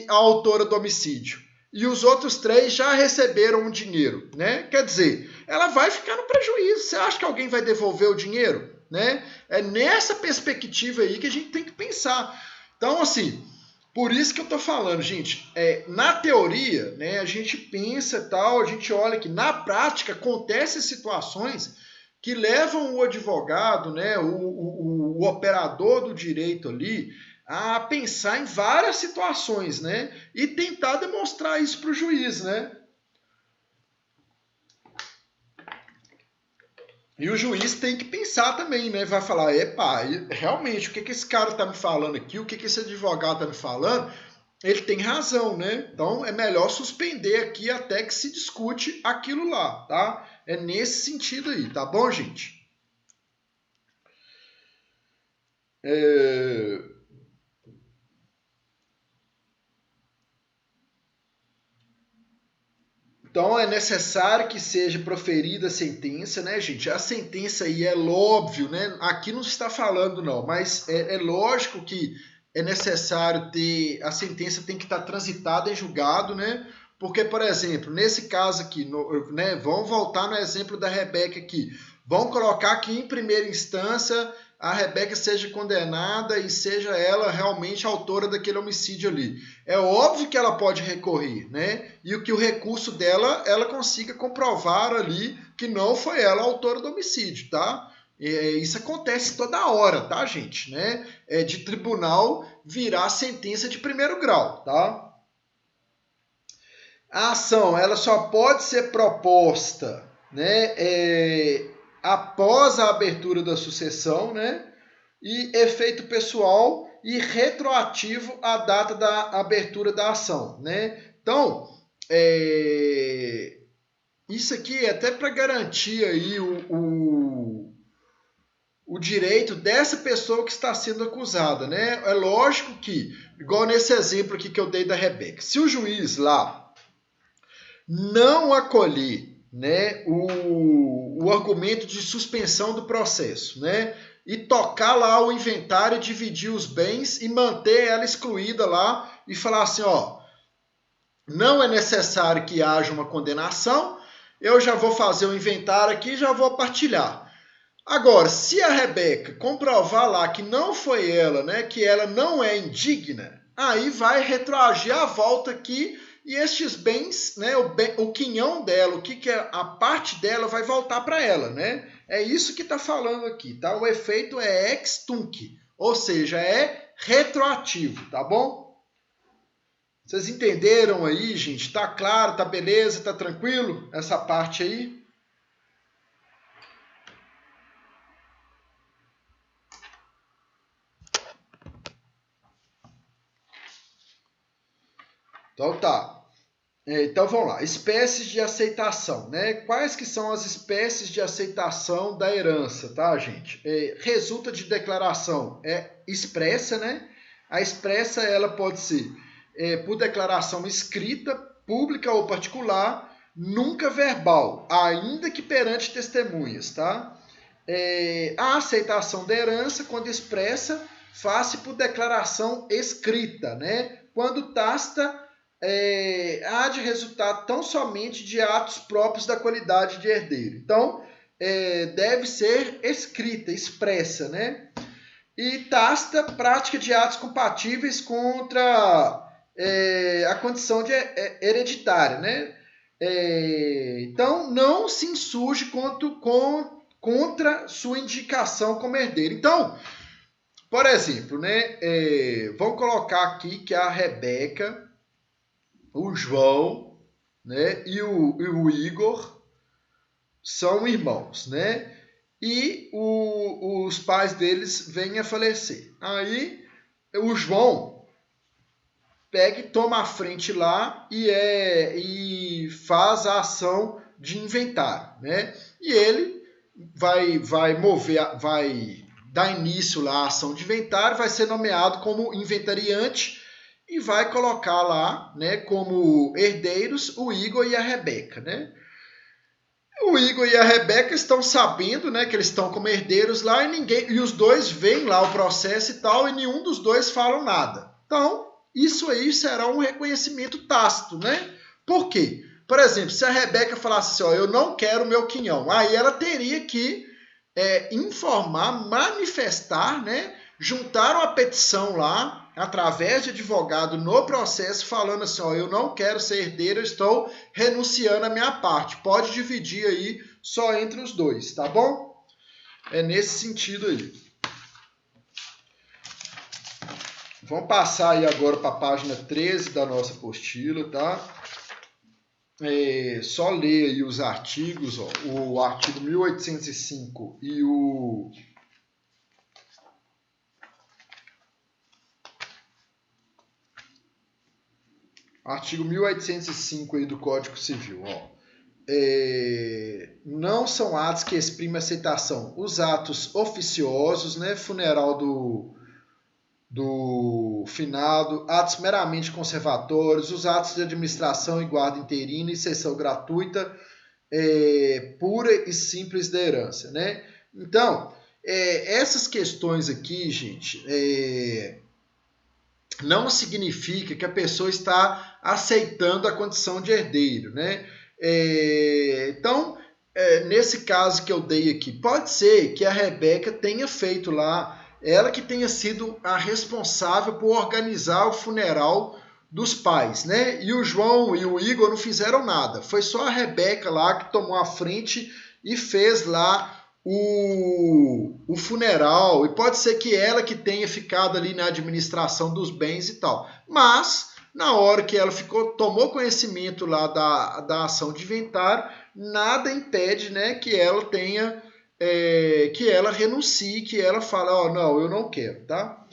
a autora do homicídio. E os outros 3 já receberam o dinheiro, né? Quer dizer, ela vai ficar no prejuízo. Você acha que alguém vai devolver o dinheiro? Né? É nessa perspectiva aí que a gente tem que pensar. Então, assim, por isso que eu tô falando, gente, na teoria, né, a gente pensa tal, a gente olha que na prática acontecem situações que levam o advogado, né, o operador do direito ali, a pensar em várias situações, né, e tentar demonstrar isso para o juiz, né. E o juiz tem que pensar também, né? Vai falar, epa, realmente, o que esse cara tá me falando aqui, o que esse advogado tá me falando, ele tem razão, né? Então é melhor suspender aqui até que se discute aquilo lá, tá? É nesse sentido aí, tá bom, gente? Então é necessário que seja proferida a sentença, né, gente? A sentença aí é óbvio, né? Aqui não se está falando, não, mas é lógico que é necessário ter. A sentença tem que estar transitada em julgado, né? Porque, por exemplo, nesse caso aqui, né, vamos voltar no exemplo da Rebeca aqui. Vamos colocar que em primeira instância a Rebeca seja condenada e seja ela realmente autora daquele homicídio ali. É óbvio que ela pode recorrer, né? E que o recurso dela, ela consiga comprovar ali que não foi ela a autora do homicídio, tá? Isso acontece toda hora, tá, gente? né? De tribunal virar sentença de primeiro grau, tá? A ação, ela só pode ser proposta, né? Após a abertura da sucessão, né? E efeito pessoal e retroativo à data da abertura da ação, né? Então, isso aqui é até para garantir aí o direito dessa pessoa que está sendo acusada, né? É lógico que, igual nesse exemplo aqui que eu dei da Rebeca, se o juiz lá não acolher, né, o argumento de suspensão do processo, né, e tocar lá o inventário, dividir os bens e manter ela excluída lá e falar assim, ó, não é necessário que haja uma condenação, eu já vou fazer o inventário aqui e já vou partilhar. Agora, se a Rebeca comprovar lá que não foi ela, né, que ela não é indigna, aí vai retroagir a volta aqui e estes bens, né, o quinhão dela, o que é a parte dela vai voltar para ela, né? É isso que está falando aqui, tá? O efeito é ex tunc, ou seja, é retroativo, tá bom? Vocês entenderam aí, gente? Tá claro, tá beleza, tá tranquilo essa parte aí? Então tá. Então vamos lá, espécies de aceitação, né? Quais que são as espécies de aceitação da herança, tá, gente? Resulta de declaração expressa, né? A expressa ela pode ser por declaração escrita, pública ou particular, nunca verbal, ainda que perante testemunhas, tá? A aceitação da herança, quando expressa, faz-se por declaração escrita, né? Quando tácita, há de resultar tão somente de atos próprios da qualidade de herdeiro. Então, deve ser escrita, expressa, né? E tácita, prática de atos compatíveis contra a condição de hereditária, né? Então, não se insurge contra sua indicação como herdeiro. Então, por exemplo, né? Vamos colocar aqui que a Rebeca, o João, né, e o Igor são irmãos, né? E os pais deles vêm a falecer. Aí o João pega e toma a frente lá e faz a ação de inventário, né? E ele vai dar início lá à ação de inventário, vai ser nomeado como inventariante e vai colocar lá, né, como herdeiros o Igor e a Rebeca, né? O Igor e a Rebeca estão sabendo, né, que eles estão como herdeiros lá e os dois veem lá o processo e tal e nenhum dos dois falam nada. Então, isso aí será um reconhecimento tácito, né? Por quê? Por exemplo, se a Rebeca falasse assim, ó, eu não quero o meu quinhão, aí ela teria que informar, manifestar, né? Juntar uma petição lá, através de advogado no processo, falando assim, ó, eu não quero ser herdeiro, eu estou renunciando à minha parte. Pode dividir aí só entre os dois, tá bom? É nesse sentido aí. Vamos passar aí agora para a página 13 da nossa apostila, tá? só ler aí os artigos, ó, o artigo 1805 e o artigo 1805 aí do Código Civil, ó. Não são atos que exprimem aceitação. Os atos oficiosos, né, funeral do finado, atos meramente conservatórios, os atos de administração e guarda interina e cessão gratuita, pura e simples da herança, né? Então, essas questões aqui, gente, não significa que a pessoa está aceitando a condição de herdeiro, né? Então, nesse caso que eu dei aqui, pode ser que a Rebeca tenha feito lá, ela que tenha sido a responsável por organizar o funeral dos pais, né? E o João e o Igor não fizeram nada. Foi só a Rebeca lá que tomou a frente e fez lá o funeral, e pode ser que ela que tenha ficado ali na administração dos bens e tal. Mas, na hora que ela tomou conhecimento lá da ação de inventário, nada impede, né, que ela tenha, que ela renuncie, que ela fale, ó, não, eu não quero, tá?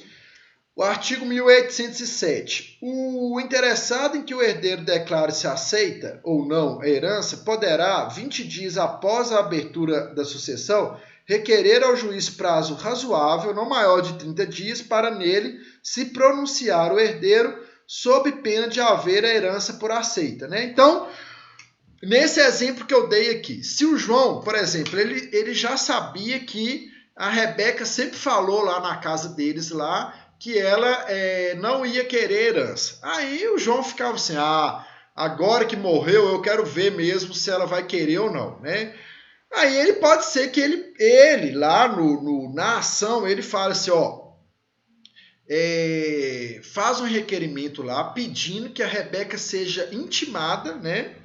O artigo 1807. O interessado em que o herdeiro declare se aceita ou não a herança poderá, 20 dias após a abertura da sucessão, requerer ao juiz prazo razoável, não maior de 30 dias, para nele se pronunciar o herdeiro sob pena de haver a herança por aceita, né? Então, nesse exemplo que eu dei aqui, se o João, por exemplo, ele já sabia que a Rebeca sempre falou lá na casa deles lá que ela não ia querer herança. Aí o João ficava assim, agora que morreu eu quero ver mesmo se ela vai querer ou não, né? Aí ele pode ser que ele lá na ação, ele fala assim, ó, faz um requerimento lá pedindo que a Rebeca seja intimada, né?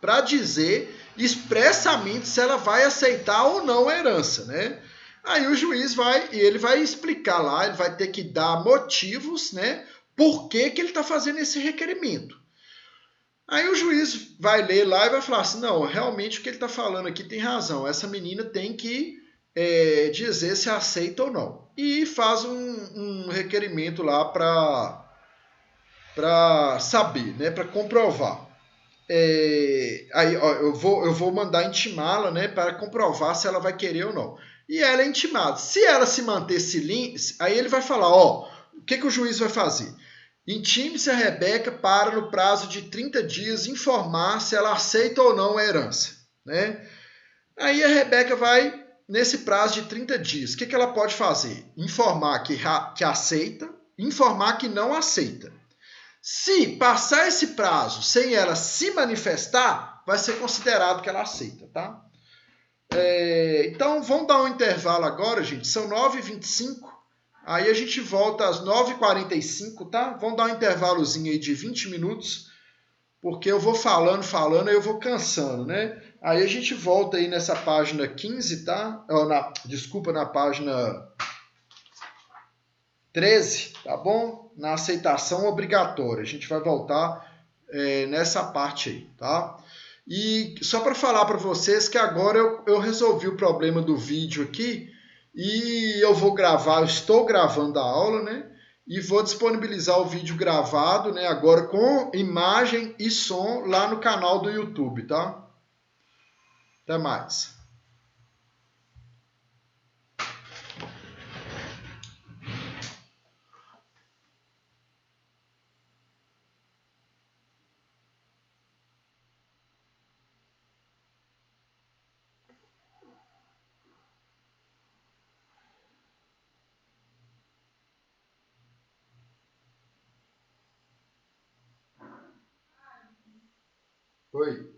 Para dizer expressamente se ela vai aceitar ou não a herança, né? Aí o juiz ele vai explicar lá, ele vai ter que dar motivos, né? Por que ele está fazendo esse requerimento. Aí o juiz vai ler lá e vai falar assim, não, realmente o que ele está falando aqui tem razão, essa menina tem que dizer se aceita ou não. E faz um requerimento lá para saber, né? Para comprovar. Aí ó, eu vou mandar intimá-la, né, para comprovar se ela vai querer ou não. E ela é intimada. Se ela se manter silêncio, aí ele vai falar, ó, o que o juiz vai fazer? Intime-se a Rebeca para, no prazo de 30 dias, informar se ela aceita ou não a herança, né? Aí a Rebeca vai, nesse prazo de 30 dias, o que ela pode fazer? Informar que aceita, informar que não aceita. Se passar esse prazo sem ela se manifestar, vai ser considerado que ela aceita, tá? Então, vamos dar um intervalo agora, gente. São 9h25. Aí a gente volta às 9h45, tá? Vamos dar um intervalozinho aí de 20 minutos, porque eu vou falando, aí eu vou cansando, né? Aí a gente volta aí nessa página 15, tá? Desculpa, na página 13, tá bom? Na aceitação obrigatória. A gente vai voltar nessa parte aí, tá? E só para falar para vocês que agora eu resolvi o problema do vídeo aqui e eu estou gravando a aula, né? E vou disponibilizar o vídeo gravado, né? Agora com imagem e som lá no canal do YouTube, tá? Até mais. Oi.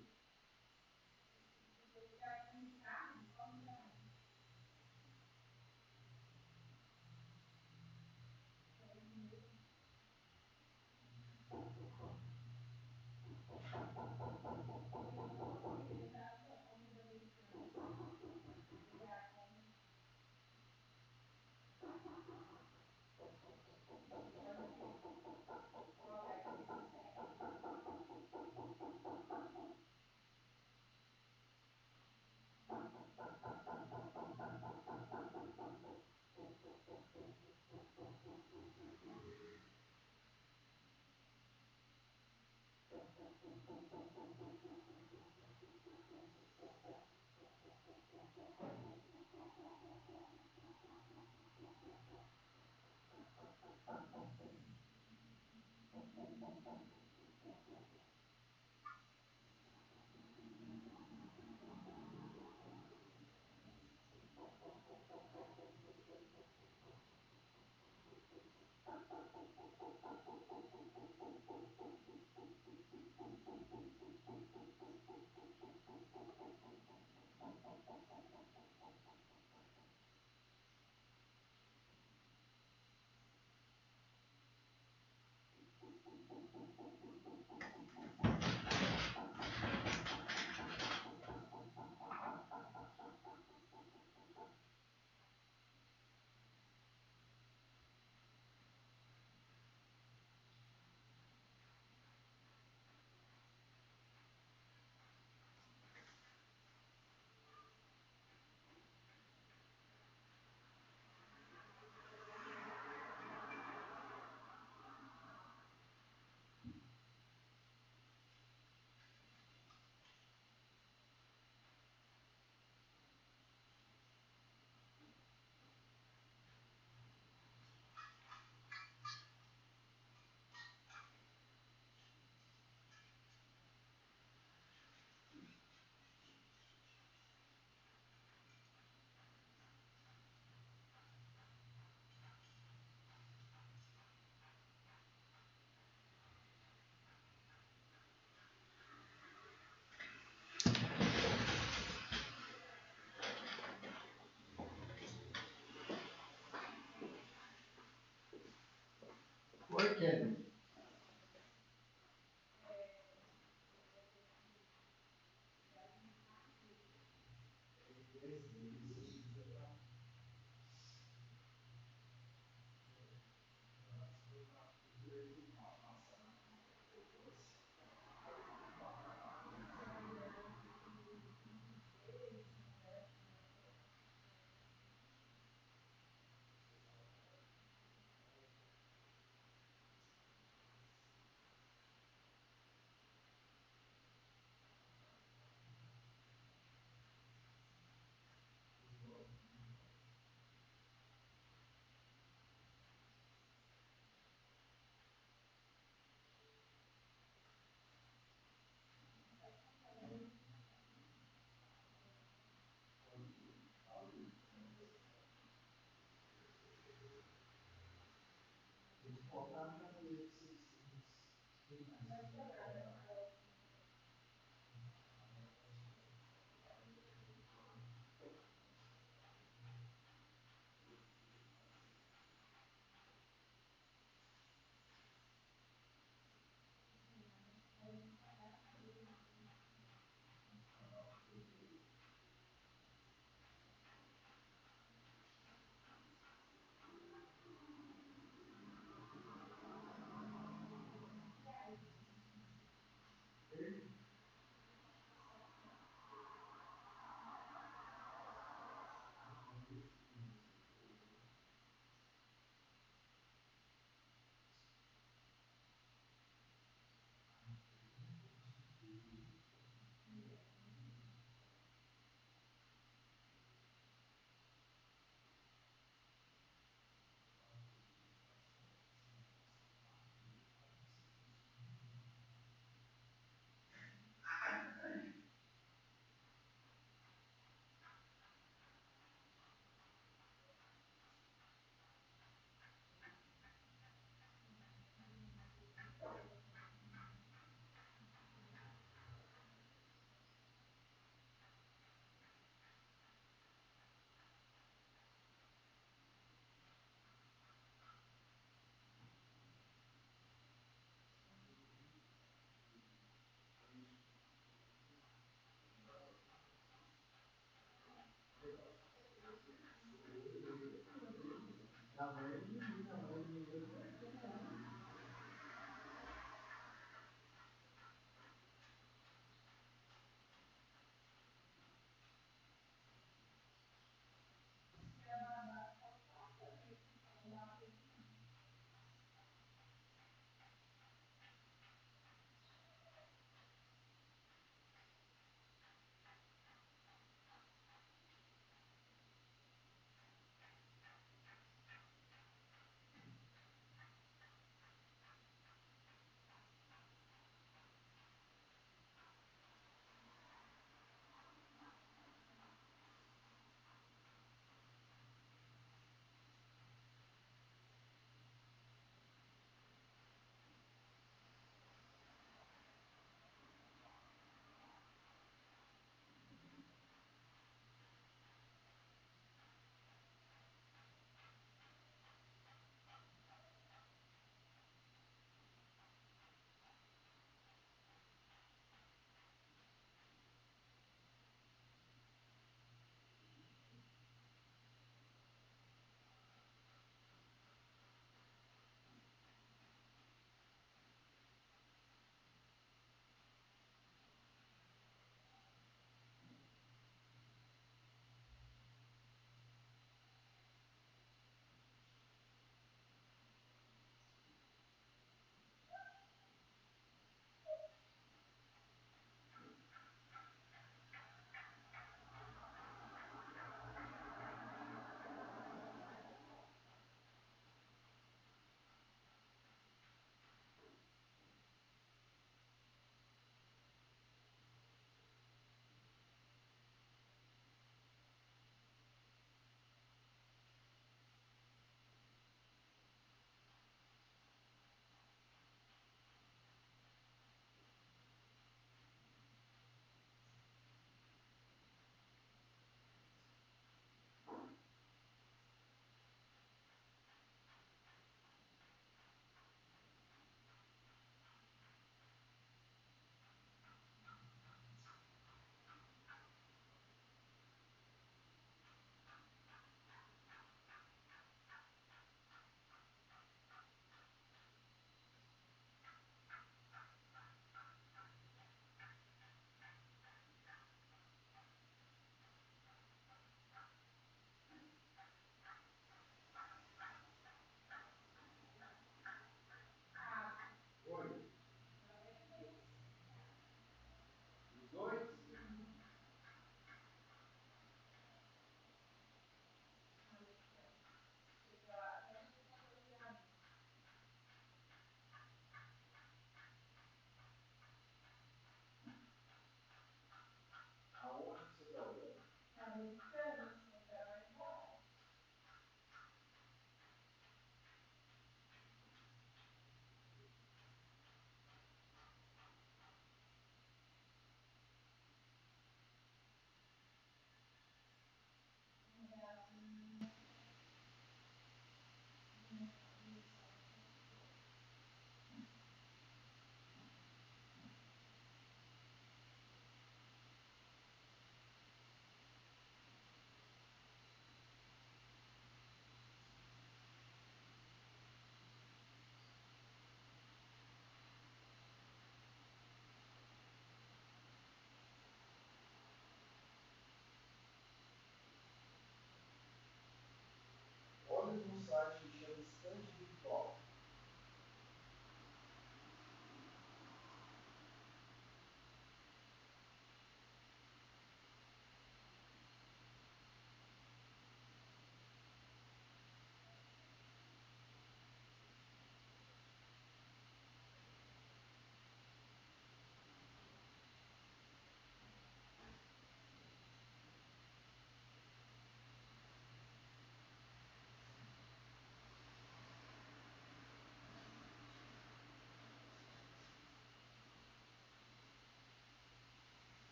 Oi, Kelly.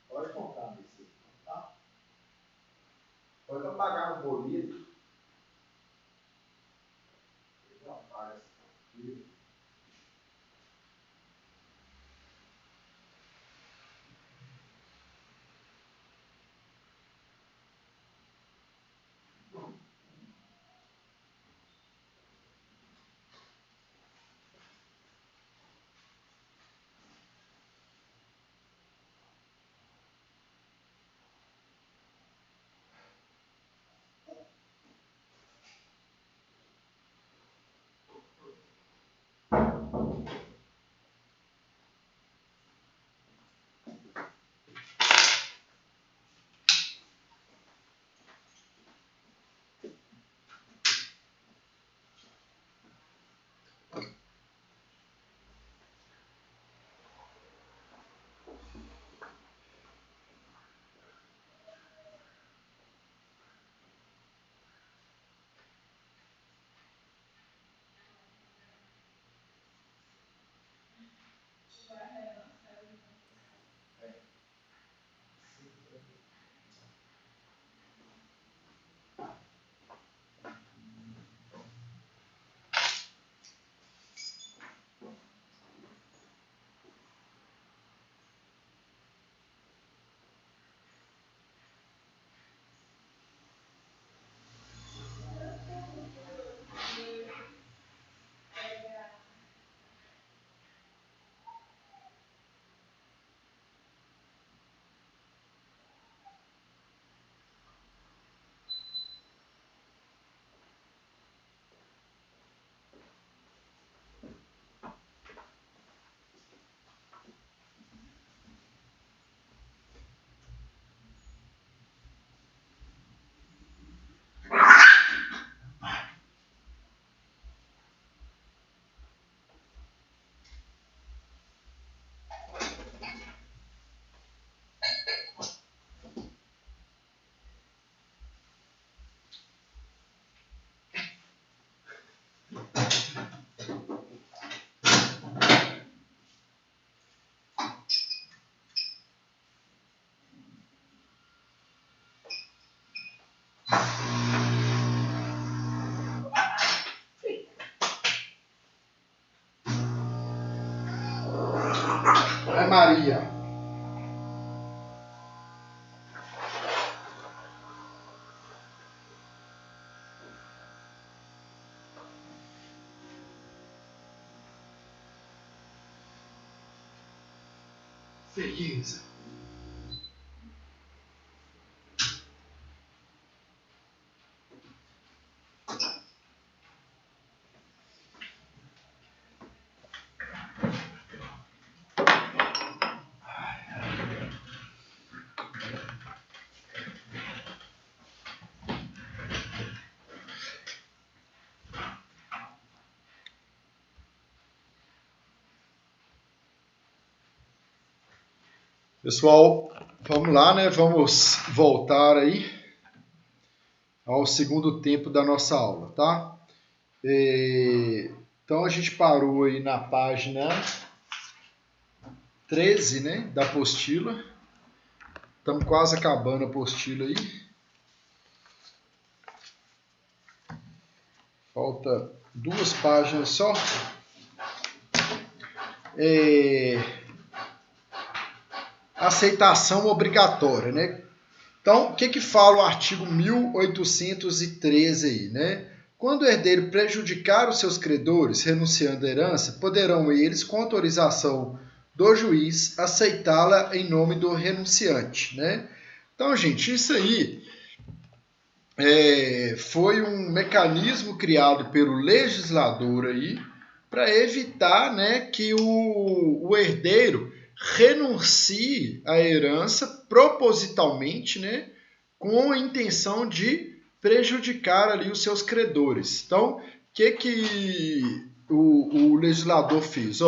Pode contar nesse, tá? Pode apagar no boleto. Não apaga essa. É Maria. Beleza. Pessoal, vamos lá, né? Vamos voltar aí ao segundo tempo da nossa aula, tá? Então a gente parou aí na página 13, né, da apostila. Estamos quase acabando a apostila aí. Falta 2 páginas só. Aceitação obrigatória, né? Então, o que fala o artigo 1813 aí, né? Quando o herdeiro prejudicar os seus credores renunciando à herança, poderão eles, com autorização do juiz, aceitá-la em nome do renunciante, né? Então, gente, isso aí foi um mecanismo criado pelo legislador aí para evitar, né, que o herdeiro renuncie à herança propositalmente, né, com a intenção de prejudicar ali os seus credores. Então, o que o legislador fez?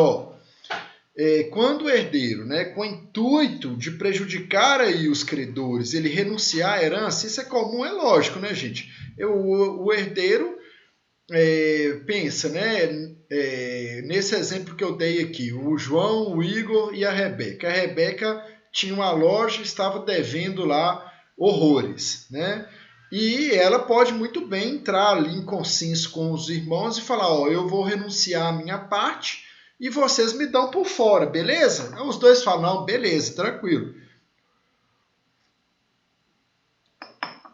quando o herdeiro, né, com o intuito de prejudicar aí os credores, ele renunciar à herança, isso é comum, é lógico, né, gente? O herdeiro pensa, né, nesse exemplo que eu dei aqui, o João, o Igor e a Rebeca. A Rebeca tinha uma loja e estava devendo lá horrores, né? E ela pode muito bem entrar ali em consenso com os irmãos e falar, ó, eu vou renunciar à minha parte e vocês me dão por fora, beleza? Os dois falam, não, beleza, tranquilo.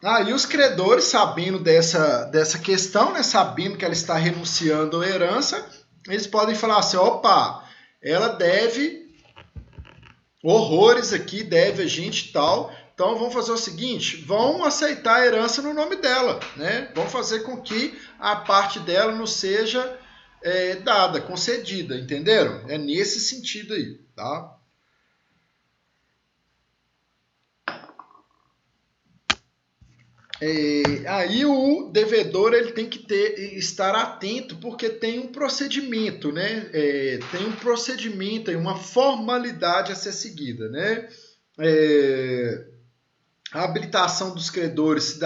Aí os credores, sabendo dessa questão, né, sabendo que ela está renunciando à herança, eles podem falar assim, opa, ela deve horrores aqui, deve a gente e tal, então vamos fazer o seguinte, vão aceitar a herança no nome dela, né? Vão fazer com que a parte dela não seja dada, concedida, entenderam? É nesse sentido aí, tá? Aí o devedor ele tem que estar atento porque tem um procedimento, né? Tem um procedimento, uma formalidade a ser seguida, né? A habilitação dos credores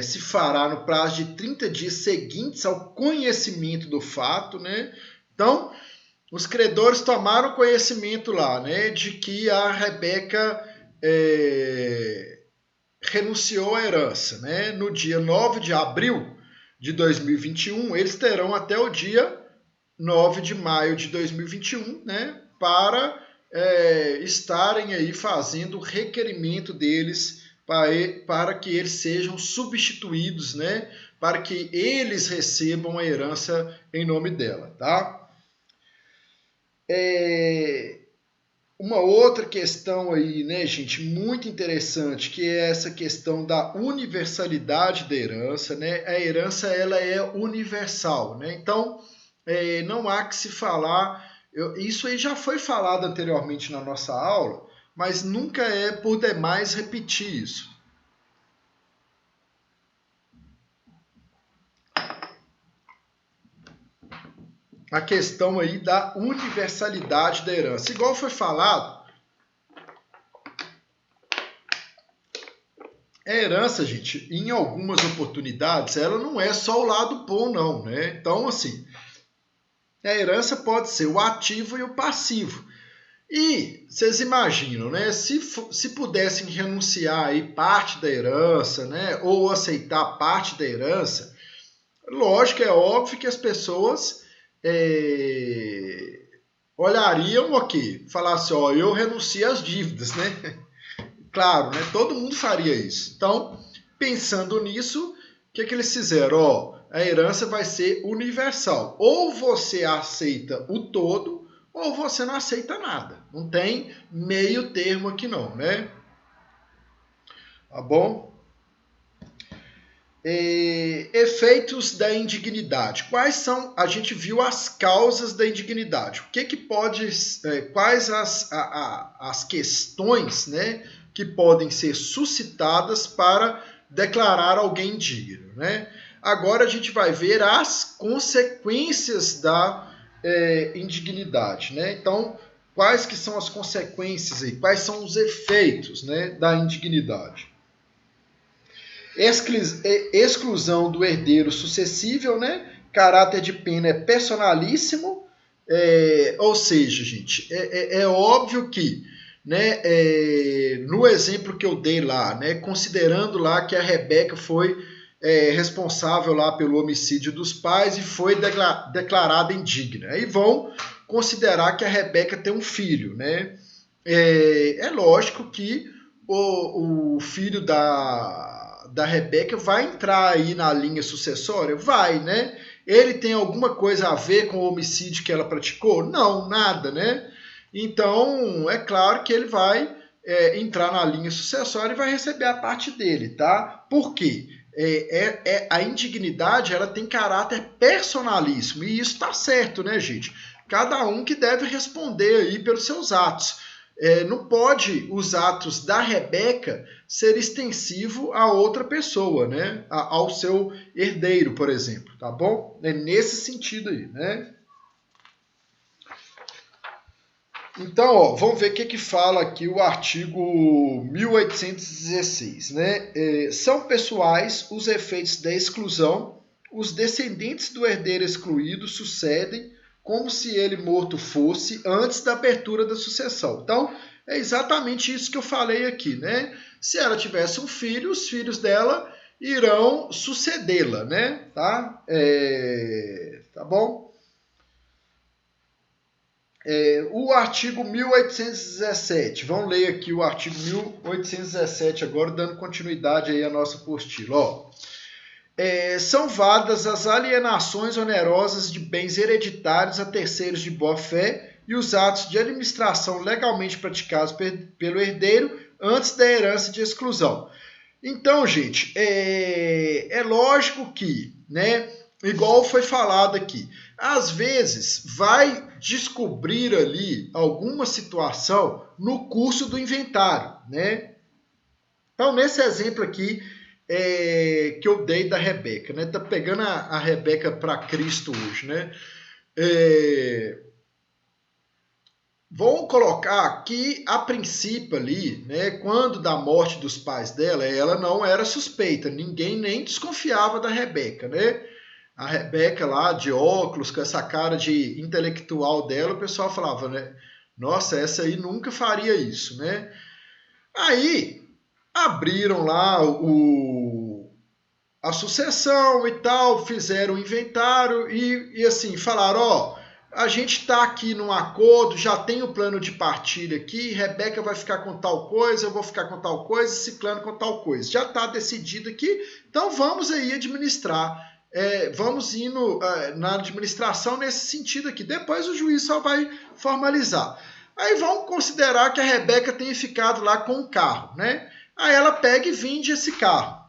se fará no prazo de 30 dias seguintes ao conhecimento do fato, né? Então, os credores tomaram conhecimento lá, né, de que a Rebeca renunciou à herança, né? No dia 9 de abril de 2021, eles terão até o dia 9 de maio de 2021, né? Para estarem aí fazendo o requerimento deles para que eles sejam substituídos, né? Para que eles recebam a herança em nome dela, tá? Uma outra questão aí, né, gente, muito interessante, que é essa questão da universalidade da herança, né? A herança, ela é universal, né? Então, não há que se falar... isso aí já foi falado anteriormente na nossa aula, mas nunca é por demais repetir isso. A questão aí da universalidade da herança. Igual foi falado, a herança, gente, em algumas oportunidades, ela não é só o lado bom, não, né? Então, assim, a herança pode ser o ativo e o passivo. E vocês imaginam, né? Se pudessem renunciar aí parte da herança, né? Ou aceitar parte da herança, lógico, é óbvio que as pessoas olhariam aqui, falassem, ó, eu renuncio às dívidas, né? Claro, né? Todo mundo faria isso. Então, pensando nisso, o que eles fizeram? Ó, a herança vai ser universal. Ou você aceita o todo, ou você não aceita nada. Não tem meio termo aqui não, né? Tá bom? Efeitos da indignidade. Quais são? A gente viu as causas da indignidade. O que pode? Quais as questões, né, que podem ser suscitadas para declarar alguém indigno, né? Agora a gente vai ver as consequências da indignidade, né? Então, quais que são as consequências aí? Quais são os efeitos, né, da indignidade? Exclusão do herdeiro sucessível, né? Caráter de pena é personalíssimo, ou seja, gente, é óbvio que, né, no exemplo que eu dei lá, né, considerando lá que a Rebeca foi responsável lá pelo homicídio dos pais e foi declarada indigna. Aí vão considerar que a Rebeca tem um filho, né? É lógico que o filho da Rebeca vai entrar aí na linha sucessória? Vai, né? Ele tem alguma coisa a ver com o homicídio que ela praticou? Não, nada, né? Então, é claro que ele vai entrar na linha sucessória e vai receber a parte dele, tá? Por quê? A indignidade, ela tem caráter personalíssimo, e isso tá certo, né, gente? Cada um que deve responder aí pelos seus atos. Não pode os atos da Rebeca ser extensivo a outra pessoa, né? Ao seu herdeiro, por exemplo, tá bom? É nesse sentido aí, né? Então, ó, vamos ver o que fala aqui o artigo 1816, né? São pessoais os efeitos da exclusão, os descendentes do herdeiro excluído sucedem como se ele morto fosse antes da abertura da sucessão. Então, é exatamente isso que eu falei aqui, né? Se ela tivesse um filho, os filhos dela irão sucedê-la, né? Tá bom? O artigo 1817, vamos ler aqui o artigo 1817 agora, dando continuidade aí à nossa apostila. Ó, são válidas as alienações onerosas de bens hereditários a terceiros de boa-fé e os atos de administração legalmente praticados pelo herdeiro antes da herança de exclusão. Então, gente, é lógico que, né, igual foi falado aqui, às vezes vai descobrir ali alguma situação no curso do inventário, né? Então, nesse exemplo aqui que eu dei da Rebeca, né? Tá pegando a Rebeca para Cristo hoje, né? Vou colocar que, a princípio ali, né, quando da morte dos pais dela, ela não era suspeita, ninguém nem desconfiava da Rebeca, né? A Rebeca lá, de óculos, com essa cara de intelectual dela, o pessoal falava, né? Nossa, essa aí nunca faria isso, né? Aí, abriram lá a sucessão e tal, fizeram o inventário e assim, falaram, ó, a gente está aqui num acordo, já tem o plano de partilha aqui, Rebeca vai ficar com tal coisa, eu vou ficar com tal coisa, Ciclano com tal coisa. Já está decidido aqui, então vamos aí administrar. Vamos indo na administração nesse sentido aqui. Depois o juiz só vai formalizar. Aí vamos considerar que a Rebeca tenha ficado lá com o carro, né? Aí ela pega e vende esse carro.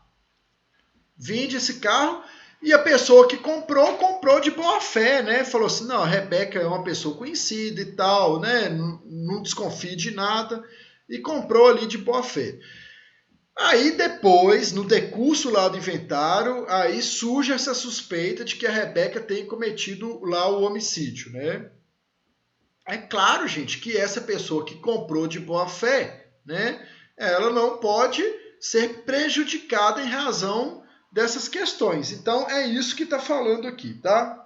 Vende esse carro e a pessoa que comprou de boa fé, né? Falou assim, não, a Rebeca é uma pessoa conhecida e tal, né? Não desconfie de nada. E comprou ali de boa fé. Aí depois, no decurso lá do inventário, aí surge essa suspeita de que a Rebeca tem cometido lá o homicídio, né? É claro, gente, que essa pessoa que comprou de boa fé, né? Ela não pode ser prejudicada em razão dessas questões. Então, é isso que está falando aqui, tá?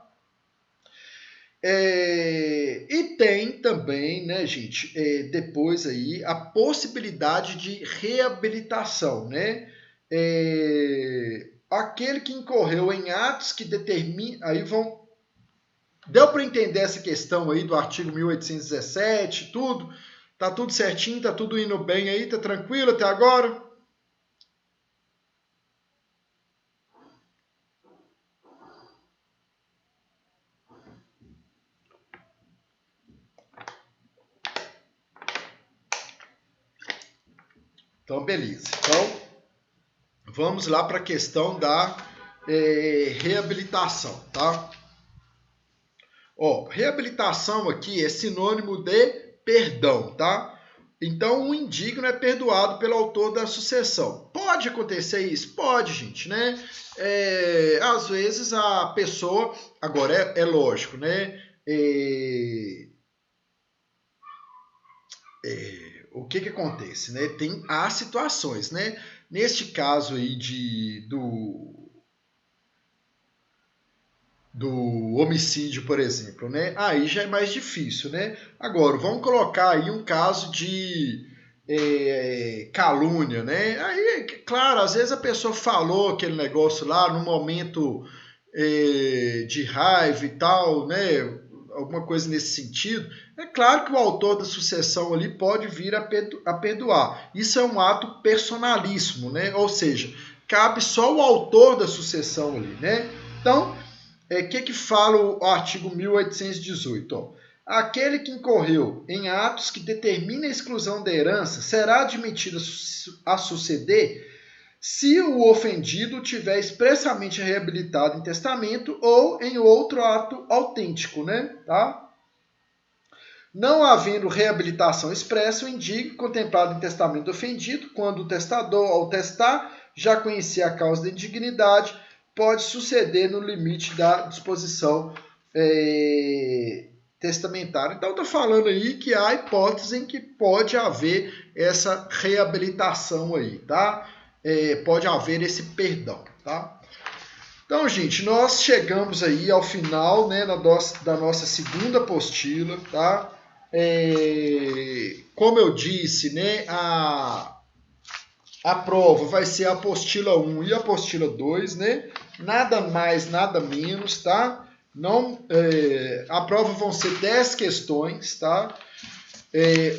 E tem também, né, gente, depois aí, a possibilidade de reabilitação, né? Aquele que incorreu em atos que determinam... Aí vão... Deu para entender essa questão aí do artigo 1817, tudo? Tá tudo certinho, tá tudo indo bem aí, tá tranquilo até agora? Então, beleza. Então, vamos lá para a questão da reabilitação, tá? Ó, reabilitação aqui é sinônimo de perdão, tá? Então, o indigno é perdoado pelo autor da sucessão. Pode acontecer isso? Pode, gente, né? Às vezes a pessoa... Agora, é lógico, né? O que acontece, né? Há situações, né? Neste caso aí do homicídio, por exemplo, né? Aí já é mais difícil, né? Agora, vamos colocar aí um caso de calúnia, né? Aí, claro, às vezes a pessoa falou aquele negócio lá no momento de raiva e tal, né? Alguma coisa nesse sentido. É claro que o autor da sucessão ali pode vir a perdoar. Isso é um ato personalíssimo, né? Ou seja, cabe só o autor da sucessão ali, né? Então, que fala o artigo 1818? Ó, aquele que incorreu em atos que determinem a exclusão da herança será admitido a suceder se o ofendido tiver expressamente reabilitado em testamento ou em outro ato autêntico, né? Tá? Não havendo reabilitação expressa, o indígio contemplado em testamento do ofendido, quando o testador, ao testar, já conhecia a causa da indignidade, pode suceder no limite da disposição testamentária. Então, está falando aí que há hipótese em que pode haver essa reabilitação aí, tá? Pode haver esse perdão, tá? Então, gente, nós chegamos aí ao final, né, da nossa segunda apostila, tá? Como eu disse, né, a prova vai ser a apostila 1 e a apostila 2, né? Nada mais, nada menos, tá? Não, a prova vão ser 10 questões, tá?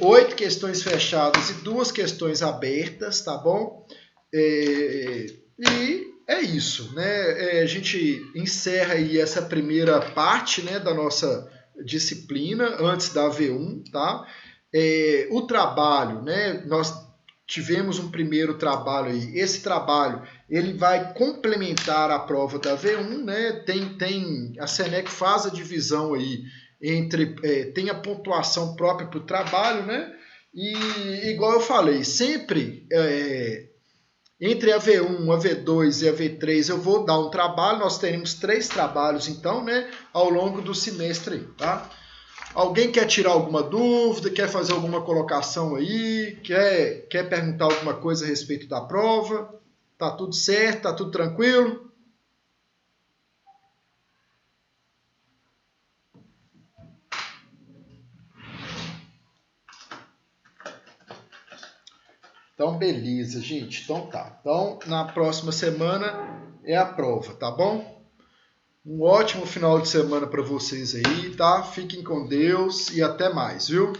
8 questões fechadas e 2 questões abertas, tá bom? E é isso, né? A gente encerra aí essa primeira parte, né, da nossa disciplina antes da V1, tá? O trabalho, né? Nós tivemos um primeiro trabalho aí. Esse trabalho ele vai complementar a prova da V1, né? Tem a Senec faz a divisão aí entre tem a pontuação própria para o trabalho, né? E igual eu falei, sempre entre a V1, a V2 e a V3 eu vou dar um trabalho. Nós teremos 3 trabalhos então, né? Ao longo do semestre aí, tá? Alguém quer tirar alguma dúvida, quer fazer alguma colocação aí, quer perguntar alguma coisa a respeito da prova? Tá tudo certo? Tá tudo tranquilo? Então, beleza, gente. Então tá. Então, na próxima semana é a prova, tá bom? Um ótimo final de semana para vocês aí, tá? Fiquem com Deus e até mais, viu?